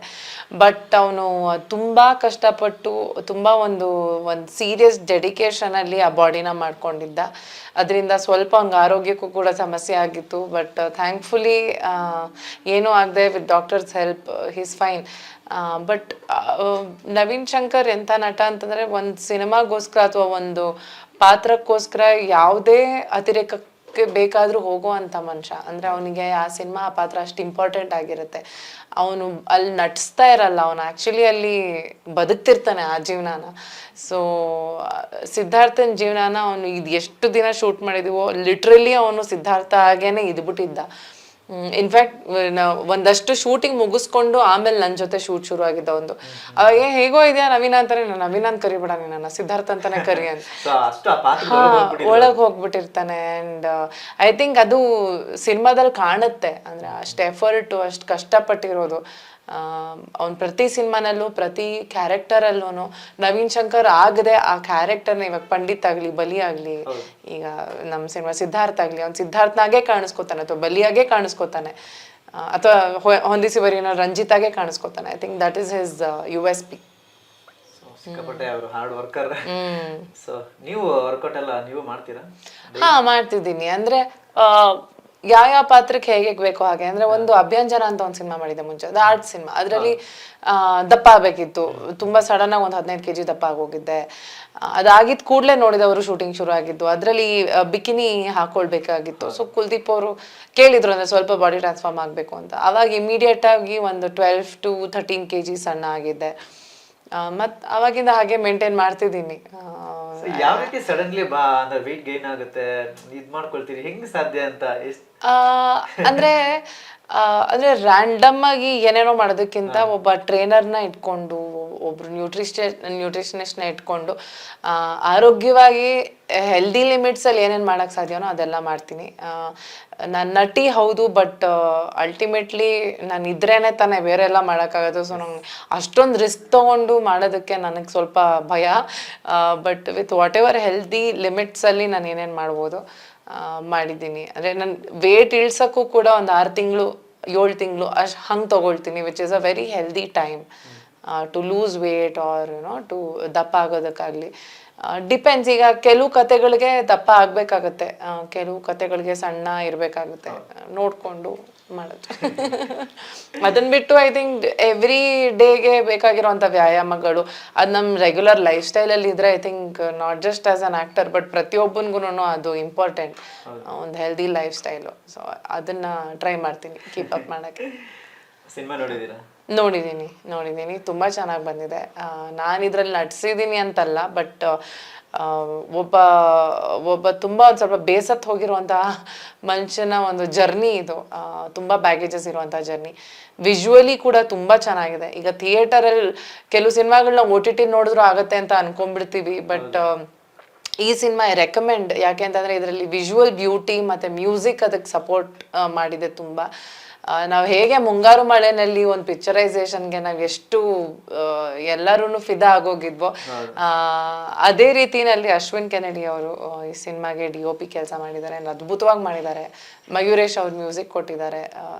ಬಟ್ ಅವನು ತುಂಬ ಕಷ್ಟಪಟ್ಟು ತುಂಬ ಒಂದು ಸೀರಿಯಸ್ ಡೆಡಿಕೇಶನಲ್ಲಿ ಆ ಬಾಡಿನ ಮಾಡ್ಕೊಂಡಿದ್ದ. ಅದರಿಂದ ಸ್ವಲ್ಪ ಅವ್ನಿಗೆ ಆರೋಗ್ಯಕ್ಕೂ ಕೂಡ ಸಮಸ್ಯೆ ಆಗಿತ್ತು. ಬಟ್ ಥ್ಯಾಂಕ್ಫುಲಿ ಏನೂ ಆಗದೆ with doctors help he's fine. But Naveen Shankar ಎಂಥ ನಟ ಅಂತಂದರೆ, ಒಂದು ಸಿನಿಮಾಗೋಸ್ಕರ ಅಥವಾ ಒಂದು ಪಾತ್ರಕ್ಕೋಸ್ಕರ ಯಾವುದೇ ಅತಿರೇಕ ಬೇಕಾದ್ರೂ ಹೋಗೋ ಅಂತ ಮನುಷ್ಯ. ಅಂದ್ರೆ ಅವನಿಗೆ ಆ ಸಿನಿಮಾ ಆ ಪಾತ್ರ ಅಷ್ಟು ಇಂಪಾರ್ಟೆಂಟ್ ಆಗಿರುತ್ತೆ. ಅವನು ಅಲ್ಲಿ ನಟಿಸ್ತಾ ಇರಲ್ಲ, ಅವನು ಆ್ಯಕ್ಚುಲಿ ಅಲ್ಲಿ ಬದುಕ್ತಿರ್ತಾನೆ ಆ ಜೀವನಾನ. ಸೊ ಸಿದ್ಧಾರ್ಥನ ಜೀವನಾನ ಅವನು ಇದು ಎಷ್ಟು ದಿನ ಶೂಟ್ ಮಾಡಿದೀವೋ ಲಿಟ್ರಲಿ ಅವನು ಸಿದ್ಧಾರ್ಥ ಆಗೇನೆ ಇದ್ಬಿಟ್ಟಿದ್ದ. ಇನ್ಫ್ಯಾಕ್ಟ್ ಒಂದಷ್ಟು ಶೂಟಿಂಗ್ ಮುಗಿಸ್ಕೊಂಡು ಆಮೇಲೆ ನನ್ನ ಜೊತೆ ಶೂಟ್ ಶುರು ಆಗಿದ್ದ. ಒಂದು ಹೇಗೋ ಇದೆಯಾ ನವೀನ ಅಂತಾನೆ, ನಾನು ನವೀನ ಅಂತ ಕರಿಬೇಡ, ನನ್ನ ಸಿದ್ಧಾರ್ಥ ಅಂತಾನೆ ಕರಿ ಅಂತ ಒಳಗೆ ಹೋಗ್ಬಿಟ್ಟಿರ್ತಾನೆ. ಅಂಡ್ ಐ ಥಿಂಕ್ ಅದು ಸಿನಿಮಾದಲ್ಲಿ ಕಾಣುತ್ತೆ, ಅಂದ್ರೆ ಅಷ್ಟು ಎಫರ್ಟು, ಅಷ್ಟು ಕಷ್ಟಪಟ್ಟಿರೋದು. ಅವ್ನು ಪ್ರತಿ ಸಿನಿಮಾನಲ್ಲೂ ಪ್ರತಿ ಕ್ಯಾರೆಕ್ಟರಲ್ಲೂ ನವೀನ್ ಶಂಕರ್ ಆಗದೆ ಆ ಕ್ಯಾರೆಕ್ಟರ್ನ, ಇವಾಗ ಪಂಡಿತ್ ಆಗಲಿ ಬಲಿ ಆಗಲಿ, ಈಗ ನಮ್ಮ ಸಿನಿಮಾ ಸಿದ್ಧಾರ್ಥ ಆಗಲಿ, ಅವ್ನು ಸಿದ್ಧಾರ್ಥನಾಗೆ ಕಾಣಿಸ್ಕೋತಾನೆ ಅಥವಾ ಬಲಿಯಾಗೆ ಕಾಣಿಸ್ಕೋತಾನೆ, ಅಥವಾ ಹೊಂದಿಸಿ ಬರೀನೋ ರಂಜಿತಾಗೆ ಕಾಣಿಸ್ಕೋತಾನೆ. I think that is his USP. ಸಿಕ್ಕಾಪಟ್ಟೆ ಅವರು ಹಾರ್ಡ್ ವರ್ಕರ್. ಸೊ ನೀವು ವರ್ಕೌಟ್ ಎಲ್ಲ ನೀವು ಮಾಡ್ತೀರಾ? ಮಾಡ್ತಿದ್ದೀನಿ. ಅಂದ್ರೆ ಯಾವ ಪಾತ್ರಕ್ಕೆ ಹೇಗೆ ಬೇಕೋ ಹಾಗೆ. ಅಂದ್ರೆ ಒಂದು ಅಭ್ಯಂಜನ ಅಂತ ಒಂದು ಸಿನಿಮಾ ಮಾಡಿದೆ ಮುಂಚೆ, ಅದು ಆರ್ಟ್ ಸಿನಿಮಾ. ಅದರಲ್ಲಿ ದಪ್ಪ ಆಗ್ಬೇಕಿತ್ತು, ತುಂಬಾ ಸಡನ್ ಆಗಿ ಒಂದು 15 kg ದಪ್ಪ ಆಗೋಗಿದ್ದೆ. ಅದಾಗಿದ್ ಕೂಡಲೇ ನೋಡಿದವರು ಶೂಟಿಂಗ್ ಶುರು ಆಗಿದ್ದು. ಅದರಲ್ಲಿ ಬಿಕಿನಿ ಹಾಕೊಳ್ಬೇಕಾಗಿತ್ತು. ಸೊ ಕುಲ್ದೀಪ್ ಅವರು ಕೇಳಿದ್ರು, ಅಂದ್ರೆ ಸ್ವಲ್ಪ ಬಾಡಿ ಟ್ರಾನ್ಸ್ಫಾರ್ಮ್ ಆಗಬೇಕು ಅಂತ. ಅವಾಗ ಇಮಿಡಿಯೇಟ್ ಆಗಿ ಒಂದು 12 to 13 kg ಸಣ್ಣ ಆಗಿದ್ದೆ. ಮತ್ ಅವಾಗಿಂದ ಹಾಗೆ ಮೇಂಟೈನ್ ಮಾಡ್ತಿದ್ದೀನಿ. ಯಾವ ರೀತಿ ಸಡನ್ಲಿ ಅಂದ್ರೆ ವೆಯ್ಟ್ ಗೈನ್ ಆಗುತ್ತೆ, ಇದ್ ಮಾಡ್ಕೊಳ್ತೀರಿ, ಹೆಂಗ್ ಸಾಧ್ಯ ಅಂತ? ಅಂದ್ರೆ ಅಂದ್ರೆ ರ್ಯಾಂಡಮ್ ಆಗಿ ಏನೇನೋ ಮಾಡೋದಕ್ಕಿಂತ ಒಬ್ಬ ಟ್ರೈನರ್ನ ಇಟ್ಕೊಂಡು ಒಬ್ರು ನ್ಯೂಟ್ರಿಷನಿಸ್ಟ್ನ ಇಟ್ಕೊಂಡು ಆರೋಗ್ಯವಾಗಿ ಹೆಲ್ದಿ ಲಿಮಿಟ್ಸ್ ಅಲ್ಲಿ ಏನೇನು ಮಾಡಕ್ ಸಾಧ್ಯನೋ ಅದೆಲ್ಲ ಮಾಡ್ತೀನಿ. ನಾನು ನಟಿ ಹೌದು, ಬಟ್ ಅಲ್ಟಿಮೇಟ್ಲಿ ನಾನು ಇದ್ರೇನೆ ತಾನೇ ಬೇರೆ ಎಲ್ಲ ಮಾಡೋಕ್ಕಾಗೋದು. ಸೊ ನಂಗೆ ಅಷ್ಟೊಂದು ರಿಸ್ಕ್ ತೊಗೊಂಡು ಮಾಡೋದಕ್ಕೆ ನನಗೆ ಸ್ವಲ್ಪ ಭಯ. But with whatever healthy ಲಿಮಿಟ್ಸಲ್ಲಿ ನಾನು ಏನೇನು ಮಾಡ್ಬೋದು ಮಾಡಿದ್ದೀನಿ. ಅಂದರೆ ನಾನು ವೇಟ್ ಇಳ್ಸೋಕ್ಕೂ ಕೂಡ ಒಂದು 6 ತಿಂಗಳು 7 ತಿಂಗಳು ಅಷ್ಟು ಹಂಗೆ ತೊಗೊಳ್ತೀನಿ, which is a very healthy time to lose weight or to ದಪ್ಪ ಆಗೋದಕ್ಕಾಗಲಿ. ಡಿಪೆಂಡ್ಸ್. ಈಗ ಕೆಲವು ಕತೆಗಳಿಗೆ ದಪ್ಪ ಆಗಬೇಕಾಗತ್ತೆ, ಕೆಲವು ಕತೆಗಳಿಗೆ ಸಣ್ಣ ಇರಬೇಕಾಗುತ್ತೆ, ನೋಡಿಕೊಂಡು ಮಾಡೋದು. ಅದನ್ನ ಬಿಟ್ಟು ಐ ಥಿಂಕ್ ಎವ್ರಿ ಡೇಗೆ ಬೇಕಾಗಿರೋಂಥ ವ್ಯಾಯಾಮಗಳು ಅದು ನಮ್ಮ ರೆಗ್ಯುಲರ್ ಲೈಫ್ ಸ್ಟೈಲಲ್ಲಿ ಇದ್ರೆ I think not just as an actor but ಪ್ರತಿಯೊಬ್ಬನಿಗೂ ಅದು ಇಂಪಾರ್ಟೆಂಟ್, ಒಂದು ಹೆಲ್ದಿ ಲೈಫ್ ಸ್ಟೈಲು. ಸೊ ಅದನ್ನ ಟ್ರೈ ಮಾಡ್ತೀನಿ ಕೀಪ್ ಅಪ್ ಮಾಡೋಕ್ಕೆ. ಸಿನಿಮಾ ನೋಡಿದ್ದೀರಾ? ನೋಡಿದ್ದೀನಿ ತುಂಬ ಚೆನ್ನಾಗಿ ಬಂದಿದೆ. ನಾನು ಇದರಲ್ಲಿ ನಟಿಸಿದ್ದೀನಿ ಅಂತಲ್ಲ, ಬಟ್ ಒಬ್ಬ ತುಂಬ ಒಂದು ಸ್ವಲ್ಪ ಬೇಸತ್ತು ಹೋಗಿರುವಂತಹ ಮನುಷ್ಯನ ಒಂದು ಜರ್ನಿ ಇದು. ತುಂಬ ಬ್ಯಾಗೇಜಸ್ ಇರುವಂಥ ಜರ್ನಿ. ವಿಜುವಲಿ ಕೂಡ ತುಂಬ ಚೆನ್ನಾಗಿದೆ. ಈಗ ಥಿಯೇಟರಲ್ಲಿ ಕೆಲವು ಸಿನಿಮಾಗಳನ್ನ OTT ನೋಡಿದ್ರು ಆಗತ್ತೆ ಅಂತ ಅನ್ಕೊಂಡ್ಬಿಡ್ತೀವಿ, ಬಟ್ ಈ ಸಿನಿಮಾ ಐ ರೆಕಮೆಂಡ್. ಯಾಕೆ ಅಂತಂದರೆ ಇದರಲ್ಲಿ ವಿಜುವಲ್ ಬ್ಯೂಟಿ ಮತ್ತು ಮ್ಯೂಸಿಕ್ ಅದಕ್ಕೆ ಸಪೋರ್ಟ್ ಮಾಡಿದೆ ತುಂಬ. ನಾವು ಹೇಗೆ ಮುಂಗಾರು ಮಳೆನಲ್ಲಿ ಒಂದು ಪಿಕ್ಚರೈಸೇಷನ್ಗೆ ನಾವು ಎಷ್ಟು ಎಲ್ಲರೂ ಫಿದಾ ಆಗೋಗಿದ್ವೋ, ಅದೇ ರೀತಿಯಲ್ಲಿ ಅಶ್ವಿನ್ ಕೆನಡಿ ಅವರು ಈ ಸಿನಿಮಾಗೆ DOP ಕೆಲಸ ಮಾಡಿದ್ದಾರೆ, ಅದ್ಭುತವಾಗಿ ಮಾಡಿದ್ದಾರೆ. ಮಯೂರೇಶ್ ಅವ್ರು ಮ್ಯೂಸಿಕ್ ಕೊಟ್ಟಿದ್ದಾರೆ,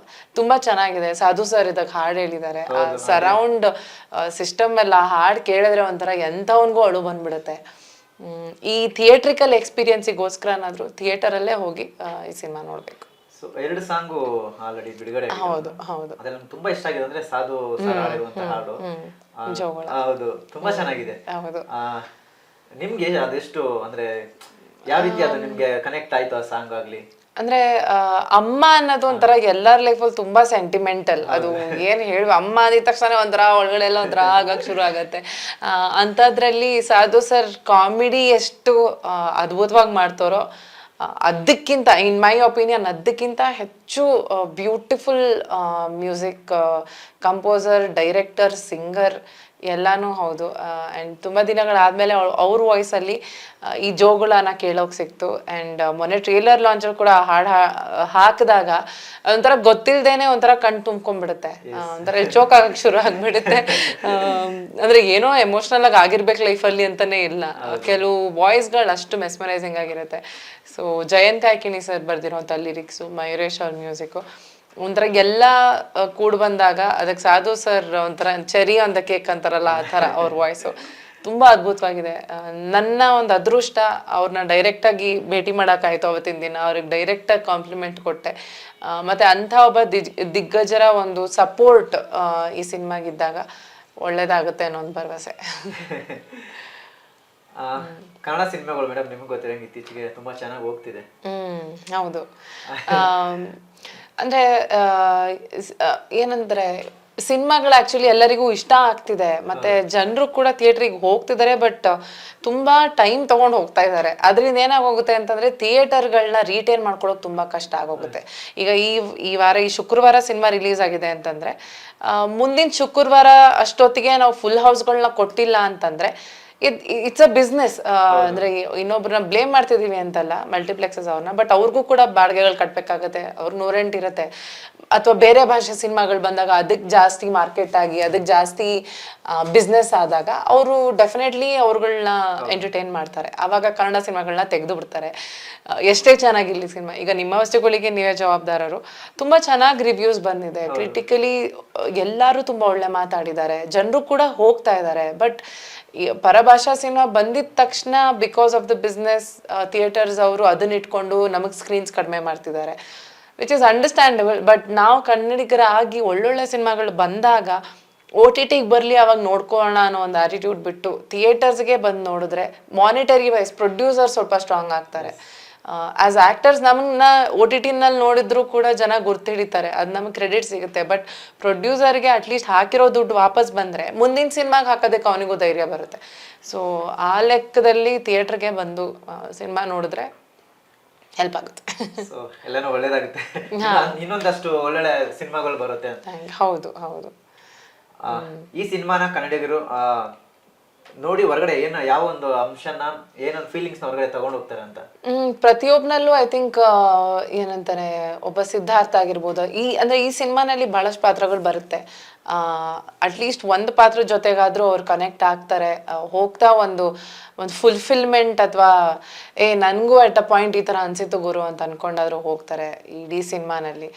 ತುಂಬ ಚೆನ್ನಾಗಿದೆ. ಸಾಧು ಸರ್ ಇದಕ್ಕೆ ಹಾಡು ಹೇಳಿದ್ದಾರೆ. ಸರೌಂಡ್ ಸಿಸ್ಟಮ್ ಎಲ್ಲ ಹಾಡು ಕೇಳಿದ್ರೆ ಒಂಥರ ಎಂಥವನ್ಗೂ ಅಳು ಬಂದ್ಬಿಡುತ್ತೆ. ಈ ಥಿಯೇಟ್ರಿಕಲ್ ಎಕ್ಸ್ಪೀರಿಯನ್ಸಿಗೋಸ್ಕರನಾದರೂ ಥಿಯೇಟರಲ್ಲೇ ಹೋಗಿ ಈ ಸಿನಿಮಾ ನೋಡಬೇಕು. ಸೊ 2 ಸಾಂಗು ಆಲ್ರೆಡಿ ಬಿಡುಗಡೆ ಆಗಿದೆ. ಹೌದು. ಅದ್ರಲ್ಲಿ ನಂಗೆ ತುಂಬಾ ಇಷ್ಟ ಆಗಿದೆ ಅಂದ್ರೆ ಸಾಧು ಸರ್ ಹಾಡಿರುವಂತ ಹಾಡು. ಹೌದು, ತುಂಬಾ ಚೆನ್ನಾಗಿದೆ. ನಿಮ್ಗೆ ಅದೆಷ್ಟು ಅಂದ್ರೆ ಯಾವ ರೀತಿ ಅದು ನಿಮ್ಗೆ ಕನೆಕ್ಟ್ ಆಯ್ತು ಆ ಸಾಂಗ್ ಆಗ್ಲಿ? ಅಂದ್ರೆ ಅಮ್ಮ ಅನ್ನೋದು ಒಂಥರ ಎಲ್ಲರ ಲೈಫಲ್ಲಿ ತುಂಬಾ ಸೆಂಟಿಮೆಂಟಲ್. ಅದು ಏನ್ ಹೇಳುವ, ಅಮ್ಮ ಅಂದಿದ ತಕ್ಷಣ ಒಂಥರ ಒಳಗಡೆ ಎಲ್ಲ ಒಂಥರ ಆಗಕ್ ಶುರು ಆಗತ್ತೆ. ಅಂಥದ್ರಲ್ಲಿ ಸಾಧು ಸರ್ ಕಾಮಿಡಿ ಎಷ್ಟು ಅದ್ಭುತವಾಗಿ ಮಾಡ್ತಾರೋ ಅದಕ್ಕಿಂತ, ಇನ್ ಮೈ ಒಪಿನಿಯನ್, ಅದಕ್ಕಿಂತ ಹೆಚ್ಚು beautiful music composer, director, singer ಎಲ್ಲಾನು ಹೌದು. ಆ್ಯಂಡ್ ತುಂಬ ದಿನಗಳಾದಮೇಲೆ ಅವ್ರ ವಾಯ್ಸಲ್ಲಿ ಈ ಜೋಗುಳನ ಕೇಳೋಕೆ ಸಿಕ್ತು. ಆ್ಯಂಡ್ ಮೊನ್ನೆ ಟ್ರೇಲರ್ ಲಾಂಚಲ್ಲಿ ಕೂಡ ಹಾಡು ಹಾಕಿದಾಗ ಒಂಥರ ಗೊತ್ತಿಲ್ಲದೇನೆ ಒಂಥರ ಕಣ್ ತುಂಬ್ಕೊಂಡ್ಬಿಡುತ್ತೆ, ಒಂಥರ ಚೋಕ್ ಆಗಕ್ಕೆ ಶುರು ಆಗಿಬಿಡುತ್ತೆ. ಅಂದರೆ ಏನೋ ಎಮೋಷ್ನಲ್ ಆಗಿ ಆಗಿರ್ಬೇಕು ಲೈಫಲ್ಲಿ ಅಂತಲೇ ಇಲ್ಲ, ಕೆಲವು ವಾಯ್ಸ್ಗಳು ಅಷ್ಟು ಮೆಸ್ಮರೈಸಿಂಗ್ ಆಗಿರುತ್ತೆ. ಸೊ ಜಯಂತ್ ಕಾಯ್ಕಿಣಿ ಸರ್ ಬರ್ದಿರೋಂಥ ಲಿರಿಕ್ಸು, ಮಯೂರೇಶ್ ಅವ್ರ ಮ್ಯೂಸಿಕ್ಕು ಒಂಥರ ಎಲ್ಲ ಕೂಡ್ ಬಂದಾಗ ಅದಕ್ಕೆ ಸಾಧು ಸರ್ ಒಂಥರ ಚೆರಿ ಆನ್ ದ ಕೇಕ್ ಅಂತಾರಲ್ಲ, ಆ ಥರ ಅವ್ರ ವಾಯ್ಸು ತುಂಬ ಅದ್ಭುತವಾಗಿದೆ. ನನ್ನ ಒಂದು ಅದೃಷ್ಟ ಅವ್ರನ್ನ ಡೈರೆಕ್ಟಾಗಿ ಭೇಟಿ ಮಾಡೋಕ್ಕಾಯ್ತು ಅವತ್ತಿನ ದಿನ. ಅವ್ರಿಗೆ ಡೈರೆಕ್ಟಾಗಿ ಕಾಂಪ್ಲಿಮೆಂಟ್ ಕೊಟ್ಟೆ. ಮತ್ತು ಅಂಥ ಒಬ್ಬ ದಿಗ್ಗಜರ ಒಂದು ಸಪೋರ್ಟ್ ಈ ಸಿನಿಮಾಗಿದ್ದಾಗ ಒಳ್ಳೇದಾಗುತ್ತೆ ಅನ್ನೋ ಒಂದು ಭರವಸೆ. ಕನ್ನಡ ಸಿನಿಮಾಗಳು ಮೇಡಮ್ ನಿಮ್ಗೆ ಗೊತ್ತಿರಂಗೆ ಇತ್ತೀಚೆಗೆ ತುಂಬಾ ಚೆನ್ನಾಗಿ ಹೋಗ್ತಿದೆ. ಹೌದು. ಅಂದ್ರೆ ಏನಂದ್ರೆ ಸಿನಿಮಾಗಳು ಆಕ್ಚುಲಿ ಎಲ್ಲರಿಗೂ ಇಷ್ಟ ಆಗ್ತಿದೆ, ಮತ್ತೆ ಜನರು ಕೂಡ ಥಿಯೇಟ್ರಿಗೆ ಹೋಗ್ತಿದ್ದಾರೆ, ಬಟ್ ತುಂಬಾ ಟೈಮ್ ತಗೊಂಡು ಹೋಗ್ತಾ ಇದ್ದಾರೆ. ಅದರಿಂದ ಏನಾಗೋಗುತ್ತೆ ಅಂತಂದ್ರೆ ಥಿಯೇಟರ್ಗಳನ್ನ ರೀಟೇನ್ ಮಾಡ್ಕೊಳ್ಳೋಕೆ ತುಂಬಾ ಕಷ್ಟ ಆಗೋಗುತ್ತೆ. ಈಗ ಈ ವಾರ ಈ ಶುಕ್ರವಾರ ಸಿನಿಮಾ ರಿಲೀಸ್ ಆಗಿದೆ ಅಂತಂದ್ರೆ ಮುಂದಿನ ಶುಕ್ರವಾರ ಅಷ್ಟೊತ್ತಿಗೆ ನಾವು ಫುಲ್ ಹೌಸ್ಗಳನ್ನ ಕೊಟ್ಟಿಲ್ಲ ಅಂತಂದ್ರೆ ಇಟ್ಸ್ ಅ ಬಿಸ್ನೆಸ್. ಅಂದ್ರೆ ಇನ್ನೊಬ್ರನ್ನ ಬ್ಲೇಮ್ ಮಾಡ್ತಿದೀವಿ ಅಂತಲ್ಲ ಮಲ್ಟಿಪ್ಲೆಕ್ಸಸ್ ಅವ್ರನ್ನ, ಬಟ್ ಅವ್ರಿಗೂ ಕೂಡ ಬಾಡಿಗೆಗಳು ಕಟ್ಬೇಕಾಗತ್ತೆ, ಅವ್ರಿಗೆ 100 ಇರುತ್ತೆ. ಅಥವಾ ಬೇರೆ ಭಾಷೆ ಸಿನಿಮಾಗಳು ಬಂದಾಗ ಅದಕ್ಕೆ ಜಾಸ್ತಿ ಮಾರ್ಕೆಟ್ ಆಗಿ ಅದಕ್ಕೆ ಜಾಸ್ತಿ ಬಿಸ್ನೆಸ್ ಆದಾಗ ಅವರು ಡೆಫಿನೆಟ್ಲಿ ಅವ್ರುಗಳನ್ನ ಎಂಟರ್ಟೈನ್ ಮಾಡ್ತಾರೆ. ಆವಾಗ ಕನ್ನಡ ಸಿನಿಮಾಗಳನ್ನ ತೆಗೆದು ಬಿಡ್ತಾರೆ. ಎಷ್ಟೇ ಚೆನ್ನಾಗಿರ್ಲಿ ಸಿನಿಮಾ. ಈಗ ನಿಮ್ಮ ವಸ್ತುಗಳಿಗೆ ನೀವೇ ಜವಾಬ್ದಾರರು. ತುಂಬ ಚೆನ್ನಾಗಿ ರಿವ್ಯೂಸ್ ಬಂದಿದೆ, ಕ್ರಿಟಿಕಲಿ ಎಲ್ಲರೂ ತುಂಬ ಒಳ್ಳೆ ಮಾತಾಡಿದ್ದಾರೆ, ಜನರು ಕೂಡ ಹೋಗ್ತಾ ಇದ್ದಾರೆ. ಬಟ್ ಪರಭಾಷಾ ಸಿನಿಮಾ ಬಂದಿದ ತಕ್ಷಣ because of the business theatres ಅವರು ಅದನ್ನ ಇಟ್ಕೊಂಡು ನಮಗೆ ಸ್ಕ್ರೀನ್ಸ್ ಕಡಿಮೆ ಮಾಡ್ತಿದ್ದಾರೆ, ವಿಚ್ ಇಸ್ ಅಂಡರ್ಸ್ಟ್ಯಾಂಡಬಲ್. ಬಟ್ ನಾವು ಕನ್ನಡಿಗರಾಗಿ ಒಳ್ಳೊಳ್ಳೆ ಸಿನಿಮಾಗಳು ಬಂದಾಗ OTTಗೆ ಬರಲಿ ಅವಾಗ ನೋಡ್ಕೊಳ್ಳೋಣ ಅನ್ನೋ ಒಂದು ಆಟಿಟ್ಯೂಡ್ ಬಿಟ್ಟು ಥಿಯೇಟರ್ಸ್ಗೆ ಬಂದು ನೋಡಿದ್ರೆ ಮಾನಿಟರಿ ವೈಸ್ ಪ್ರೊಡ್ಯೂಸರ್ ಸ್ವಲ್ಪ ಸ್ಟ್ರಾಂಗ್ ಆಗ್ತಾರೆ. ಆಸ್ ಆ್ಯಕ್ಟರ್ಸ್ ನಮ್ಮನ್ನ OTTನಲ್ಲಿ ನೋಡಿದ್ರು ಕೂಡ ಜನ ಗುರ್ತು ಹಿಡಿತಾರೆ, ಅದು ನಮಗೆ ಕ್ರೆಡಿಟ್ ಸಿಗುತ್ತೆ. ಬಟ್ ಪ್ರೊಡ್ಯೂಸರ್ಗೆ ಅಟ್ಲೀಸ್ಟ್ ಹಾಕಿರೋ ದುಡ್ಡು ವಾಪಸ್ ಬಂದರೆ ಮುಂದಿನ ಸಿನಿಮಾಗೆ ಹಾಕೋದಕ್ಕೆ ಅವನಿಗೂ ಧೈರ್ಯ ಬರುತ್ತೆ. ಸೊ ಆ ಲೆಕ್ಕದಲ್ಲಿ ಥಿಯೇಟ್ರಿಗೆ ಬಂದು ಸಿನಿಮಾ ನೋಡಿದ್ರೆ ಹೆಲ್ಪ್ ಆಗುತ್ತೆ. ಸೊ ಎಲ್ಲನೂ ಒಳ್ಳೇದಾಗುತ್ತೆ, ಇನ್ನೊಂದಷ್ಟು ಒಳ್ಳೊಳ್ಳೆ ಸಿನಿಮಾಗಳು ಬರುತ್ತೆ ಅಂತ. ಹೌದು ಹೌದು. ಈ ಸಿನಿಮಾನ ಕನ್ನಡಿಗರು ನೋಡಿ ಹೊರಗಡೆ ಯಾವ ಒಂದು ಅಂಶನ ಏನೊಂದು ಫೀಲಿಂಗ್ಸ್ ಹೊರಗಡೆ ತಗೊಂಡು ಹೋಗ್ತಾರೆ ಅಂತ? ಪ್ರತಿಯೊಬ್ಬನಲ್ಲೂ ಐ ಥಿಂಕ್ ಏನಂತಾರೆ, ಒಬ್ಬ ಸಿದ್ಧಾರ್ಥ ಆಗಿರ್ಬೋದು, ಅಂದ್ರೆ ಈ ಸಿನಿಮಾನಲ್ಲಿ ಬಹಳಷ್ಟು ಪಾತ್ರಗಳು ಬರುತ್ತೆ. ಅಟ್ಲೀಸ್ಟ್ ಒಂದು ಪಾತ್ರ ಜೊತೆಗಾದ್ರೂ ಅವ್ರು ಕನೆಕ್ಟ್ ಆಗ್ತಾರೆ. ಹೋಗ್ತಾ ಒಂದು ಫುಲ್ಫಿಲ್ಮೆಂಟ್ ಅಥವಾ ನನಗೂ ಅಟ್ ಅ ಪಾಯಿಂಟ್ ಈ ಥರ ಅನ್ಸಿತ್ತು ಗುರು ಅಂತ ಅನ್ಕೊಂಡಾದ್ರು ಹೋಗ್ತಾರೆ ಇಡೀ ಸಿನಿಮಾನಲ್ಲಿ.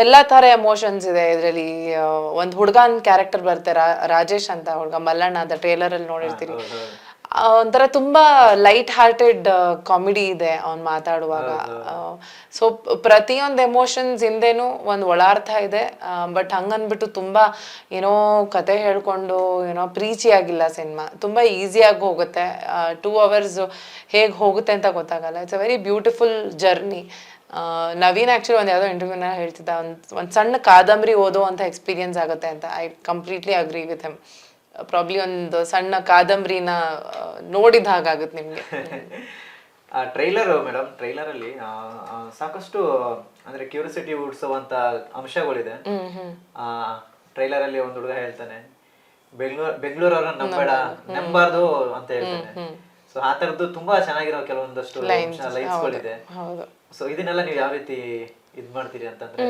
ಎಲ್ಲ ಥರ ಎಮೋಷನ್ಸ್ ಇದೆ ಇದರಲ್ಲಿ. ಒಂದು ಹುಡುಗನ ಕ್ಯಾರೆಕ್ಟರ್ ಬರುತ್ತೆ, ರಾಜೇಶ್ ಅಂತ ಹುಡುಗ, ಮಲ್ಲಣ್ಣ ಅಂತ ಟ್ರೇಲರಲ್ಲಿ ನೋಡಿರ್ತೀರಿ. ಒಂಥರ ತುಂಬಾ ಲೈಟ್ ಹಾರ್ಟೆಡ್ ಕಾಮಿಡಿ ಇದೆ ಅವ್ನು ಮಾತಾಡುವಾಗ. ಸೊ ಪ್ರತಿಯೊಂದು ಎಮೋಷನ್ಸ್ ಹಿಂದೆನೂ ಒಂದು ಒಳಾರ್ಥ ಇದೆ. ಬಟ್ ಹಂಗನ್ಬಿಟ್ಟು ತುಂಬಾ ಏನೋ ಕತೆ ಹೇಳ್ಕೊಂಡು ಏನೋ ಪ್ರೀಚಿಯಾಗಿಲ್ಲ ಸಿನಿಮಾ. ತುಂಬಾ ಈಸಿಯಾಗಿ ಹೋಗುತ್ತೆ. 2 hours ಹೇಗೆ ಹೋಗುತ್ತೆ ಅಂತ ಗೊತ್ತಾಗಲ್ಲ. It's a very beautiful journey. Naveen actually ಒಂದು ಯಾವುದೋ ಇಂಟರ್ವ್ಯೂನ ಹೇಳ್ತಿದ್ದ, ಒಂದು ಸಣ್ಣ ಕಾದಂಬರಿ ಓದೋ ಅಂತ ಎಕ್ಸ್ಪೀರಿಯನ್ಸ್ ಆಗುತ್ತೆ ಅಂತ. I completely agree with him. Probably ಒಂದು ಸಣ್ಣ ಕಾದಂಬರಿನ ನೋಡಿದ ಹಾಗಾಗುತ್ತೆ ನಿಮ್ಗೆ. ಟ್ರೈಲರ್ ಮೇಡಮ್, ಟ್ರೈಲರ್ ಅಲ್ಲಿ ಸಾಕಷ್ಟು ಅಂದ್ರೆ ಕ್ಯೂರಿಯಾಸಿಟಿ ಹುಡ್ಸುವಂತ ಅಂಶಗಳಿದೆ. ಟ್ರೈಲರ್ ಅಲ್ಲಿ ಒಂದು ಹುಡುಗ ಹೇಳ್ತಾನೆ, ಬೆಂಗಳೂರವ್ರನ್ನ ನಂಬಾರ್ದು ಅಂತ ಹೇಳ್ತಾನೆ. ಸೊ ಆ ತರದ್ದು ತುಂಬಾ ಚೆನ್ನಾಗಿರೋ ಕೆಲವೊಂದಷ್ಟು ಲೈನ್ಸ್ಗಳಿದೆ. ಸೊ ಇದನ್ನೆಲ್ಲ ನೀವು ಯಾವ ರೀತಿ ಇದ್ ಮಾಡ್ತೀರಿ ಅಂತಂದ್ರೆ?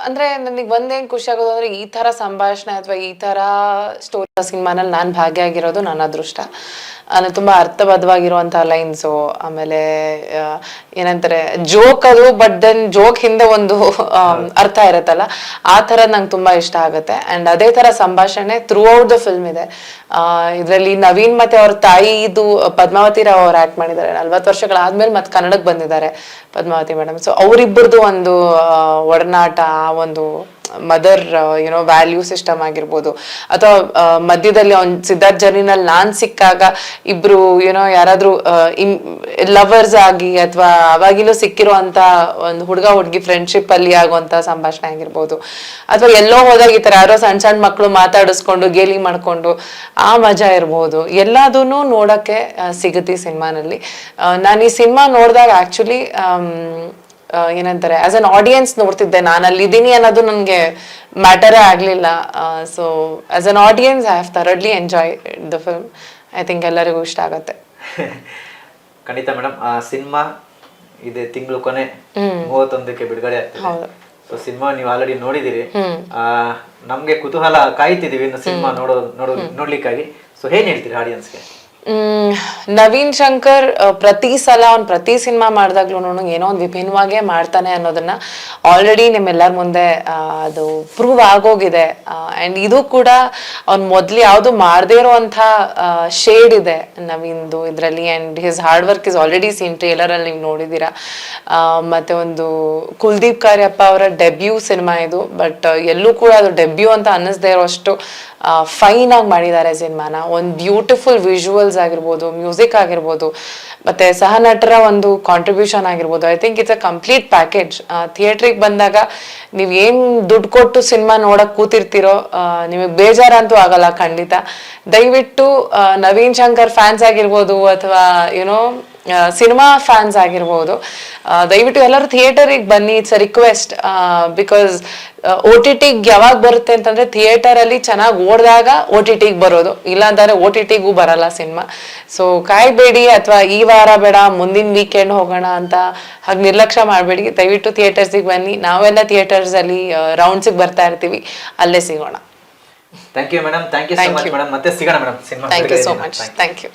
ಅಂದ್ರೆ ನನಗೆ ಒಂದೇನ್ ಖುಷಿ ಆಗೋದು ಅಂದ್ರೆ ಈ ತರ ಸಂಭಾಷಣೆ ಅಥವಾ ಈ ತರ ಸ್ಟೋರಿ ಸಿನಿಮಾನಲ್ಲಿ ನಾನು ಭಾಗಿಯಾಗಿರೋದು ನನ್ನ ಅದೃಷ್ಟ. ಅಂದ್ರೆ ತುಂಬಾ ಅರ್ಥಬದ್ಧವಾಗಿರುವಂತಹ ಲೈನ್ಸು, ಆಮೇಲೆ ಏನಂತಾರೆ ಜೋಕ್ ಅದು, ಬಟ್ ದೆನ್ ಜೋಕ್ ಹಿಂದೆ ಒಂದು ಅರ್ಥ ಇರತ್ತಲ್ಲ, ಆ ತರ ನಂಗೆ ತುಂಬಾ ಇಷ್ಟ ಆಗುತ್ತೆ. ಅಂಡ್ ಅದೇ ತರ ಸಂಭಾಷಣೆ ಥ್ರೂ ಔಟ್ ದ ಫಿಲ್ಮ್ ಇದೆ. ಇದರಲ್ಲಿ ನವೀನ್ ಮತ್ತೆ ಅವ್ರ ತಾಯಿದು ಪದ್ಮಾವತಿ ರಾವ್ ಅವ್ರು ಆಕ್ಟ್ ಮಾಡಿದ್ದಾರೆ. 40 ವರ್ಷಗಳಾದ್ಮೇಲೆ ಮತ್ತೆ ಕನ್ನಡಕ್ಕೆ ಬಂದಿದ್ದಾರೆ ಪದ್ಮಾವತಿ ಮೇಡಮ್. ಸೊ ಅವರಿಬ್ಬರದು ಒಂದು ಒಡನಾಟ, ಒಂದು ಮದರ್ ಯುನೋ ವ್ಯಾಲ್ಯೂ ಸಿಸ್ಟಮ್ ಆಗಿರ್ಬೋದು, ಅಥವಾ ಮಧ್ಯದಲ್ಲಿ ಅವ್ನ್ ಸಿದ್ಧಾರ್ಥ್ ಜರ್ನಿನಲ್ಲಿ ನಾನ್ ಸಿಕ್ಕಾಗ ಇಬ್ರು ಏನೋ ಯಾರಾದ್ರೂ ಲವರ್ಸ್ ಆಗಿ ಅಥವಾ ಅವಾಗಿನೂ ಸಿಕ್ಕಿರುವಂತ ಒಂದು ಹುಡುಗ ಹುಡುಗಿ ಫ್ರೆಂಡ್ಶಿಪ್ ಅಲ್ಲಿ ಆಗುವಂತ ಸಂಭಾಷಣೆ ಆಗಿರ್ಬೋದು, ಅಥವಾ ಎಲ್ಲೋ ಹೋದಾಗ ಈ ತರ ಯಾರೋ ಸಣ್ಣ ಸಣ್ಣ ಮಕ್ಕಳು ಮಾತಾಡಿಸ್ಕೊಂಡು ಗೇಲಿ ಮಾಡ್ಕೊಂಡು ಆ ಮಜಾ ಇರ್ಬೋದು, ಎಲ್ಲದೂನು ನೋಡಕ್ಕೆ ಸಿಗುತ್ತೆ ಈ ಸಿನಿಮಾನಲ್ಲಿ. ನಾನು ಈ ಸಿನಿಮಾ ನೋಡಿದಾಗ ಆಕ್ಚುಲಿ ಏನಂತಾರೆ, ಆಸ್ ಅನ್ ಆಡಿಯನ್ಸ್ ನೋಡ್ತಿದ್ದೆ, ನಾನು ಅಲ್ಲಿ ಇದ್ದೀನಿ ಅನ್ನೋದು ನನಗೆ ಮ್ಯಾಟರೇ ಆಗಲಿಲ್ಲ. So as an audience I have thoroughly enjoy the film. I think ಎಲ್ಲರಿಗೂ ಇಷ್ಟ ಆಗುತ್ತೆ. ಖಂಡಿತ ಮೇಡಮ್. ಸಿನಿಮಾ ಇದೆ ತಿಂಗಳು ಕೊನೆ 31ಕ್ಕೆ ಬಿಡುಗಡೆ ಆಗ್ತದೆ. ಸೊ ಸಿನಿಮಾ ನೀವು ಆಲ್ರೆಡಿ ನೋಡಿದಿರಿ. ನಮ್ಗೆ ಕುತೂಹಲ ಕಾಯ್ತಿದೀವಿ ಇನ್ನು ಸಿನಿಮಾ ನೋಡ್ಲಿಕ್ಕಾಗಿ. ಸೊ ಏನ್ ಹೇಳ್ತೀರಿ ಆಡಿಯನ್ಸ್ಗೆ? ನವೀನ್ ಶಂಕರ್ ಪ್ರತಿ ಸಲ ಅವ್ನು ಪ್ರತಿ ಸಿನಿಮಾ ಮಾಡಿದಾಗ್ಲೂ ಏನೋ ಒಂದು ವಿಭಿನ್ನವಾಗೇ ಮಾಡ್ತಾನೆ ಅನ್ನೋದನ್ನ ಆಲ್ರೆಡಿ ನಿಮ್ಮೆಲ್ಲರ ಮುಂದೆ ಅದು ಪ್ರೂವ್ ಆಗೋಗಿದೆ. ಅಂಡ್ ಇದು ಕೂಡ ಅವ್ನು ಮೊದ್ಲು ಯಾವುದು ಮಾಡದೇ ಇರುವಂಥ ಶೇಡ್ ಇದೆ ನವೀನ್ದು ಇದರಲ್ಲಿ. And his hard work is already seen, ಟ್ರೇಲರಲ್ಲಿ ನೀವು ನೋಡಿದ್ದೀರಾ. ಮತ್ತೆ ಒಂದು ಕುಲ್ದೀಪ್ ಕಾರ್ಯಪ್ಪ ಅವರ ಡೆಬ್ಯೂ ಸಿನಿಮಾ ಇದು, ಬಟ್ ಎಲ್ಲೂ ಕೂಡ ಅದು ಡೆಬ್ಯೂ ಅಂತ ಅನ್ನಿಸ್ದೇ ಇರೋಷ್ಟು ಫೈನ್ ಆಗಿ ಮಾಡಿದ್ದಾರೆ ಸಿನಿಮಾನ. ಒಂದು ಬ್ಯೂಟಿಫುಲ್ ವಿಜುವಲ್ಸ್ ಆಗಿರ್ಬೋದು, ಮ್ಯೂಸಿಕ್ ಆಗಿರ್ಬೋದು, ಮತ್ತೆ ಸಹ ನಟರ ಒಂದು ಕಾಂಟ್ರಿಬ್ಯೂಷನ್ ಆಗಿರ್ಬೋದು. I think it's a complete package. ಥಿಯೇಟ್ರಿಗೆ ಬಂದಾಗ ನೀವು ಏನು ದುಡ್ಡು ಕೊಟ್ಟು ಸಿನಿಮಾ ನೋಡಕ್ ಕೂತಿರ್ತೀರೋ ನಿಮಗೆ ಬೇಜಾರಂತೂ ಆಗಲ್ಲ ಖಂಡಿತ. ದಯವಿಟ್ಟು ನವೀನ್ ಶಂಕರ್ ಫ್ಯಾನ್ಸ್ ಆಗಿರ್ಬೋದು ಅಥವಾ ಏನೋ ಸಿನಿಮಾ ಫ್ಯಾನ್ಸ್ ಆಗಿರ್ಬೋದು, ದಯವಿಟ್ಟು ಎಲ್ಲರೂ ಥಿಯೇಟರಿಗೆ ಬನ್ನಿ. It's a request. ಬಿಕಾಸ್ OTTಗೆ ಯಾವಾಗ ಬರುತ್ತೆ ಅಂತಂದ್ರೆ ಥಿಯೇಟರಲ್ಲಿ ಚೆನ್ನಾಗಿ ಓಡಿದಾಗ OTTಗೆ ಬರೋದು, ಇಲ್ಲಾಂತಂದ್ರೆ OTTಗೂ ಬರಲ್ಲ ಸಿನಿಮಾ. ಸೊ ಕಾಯ್ಬೇಡಿ, ಅಥವಾ ಈ ವಾರ ಬೇಡ ಮುಂದಿನ ವೀಕೆಂಡ್ ಹೋಗೋಣ ಅಂತ ಹಾಗೆ ನಿರ್ಲಕ್ಷ್ಯ ಮಾಡಬೇಡಿ. ದಯವಿಟ್ಟು ಥಿಯೇಟರ್ಸಿಗೆ ಬನ್ನಿ. ನಾವೆಲ್ಲ ಥಿಯೇಟರ್ಸಲ್ಲಿ ರೌಂಡ್ಸಿಗೆ ಬರ್ತಾ ಇರ್ತೀವಿ, ಅಲ್ಲೇ ಸಿಗೋಣ. Thank you madam. Thank you so much madam. ಮತ್ತೆ ಸಿಗೋಣ madam cinema. Thank you so much. Thank you.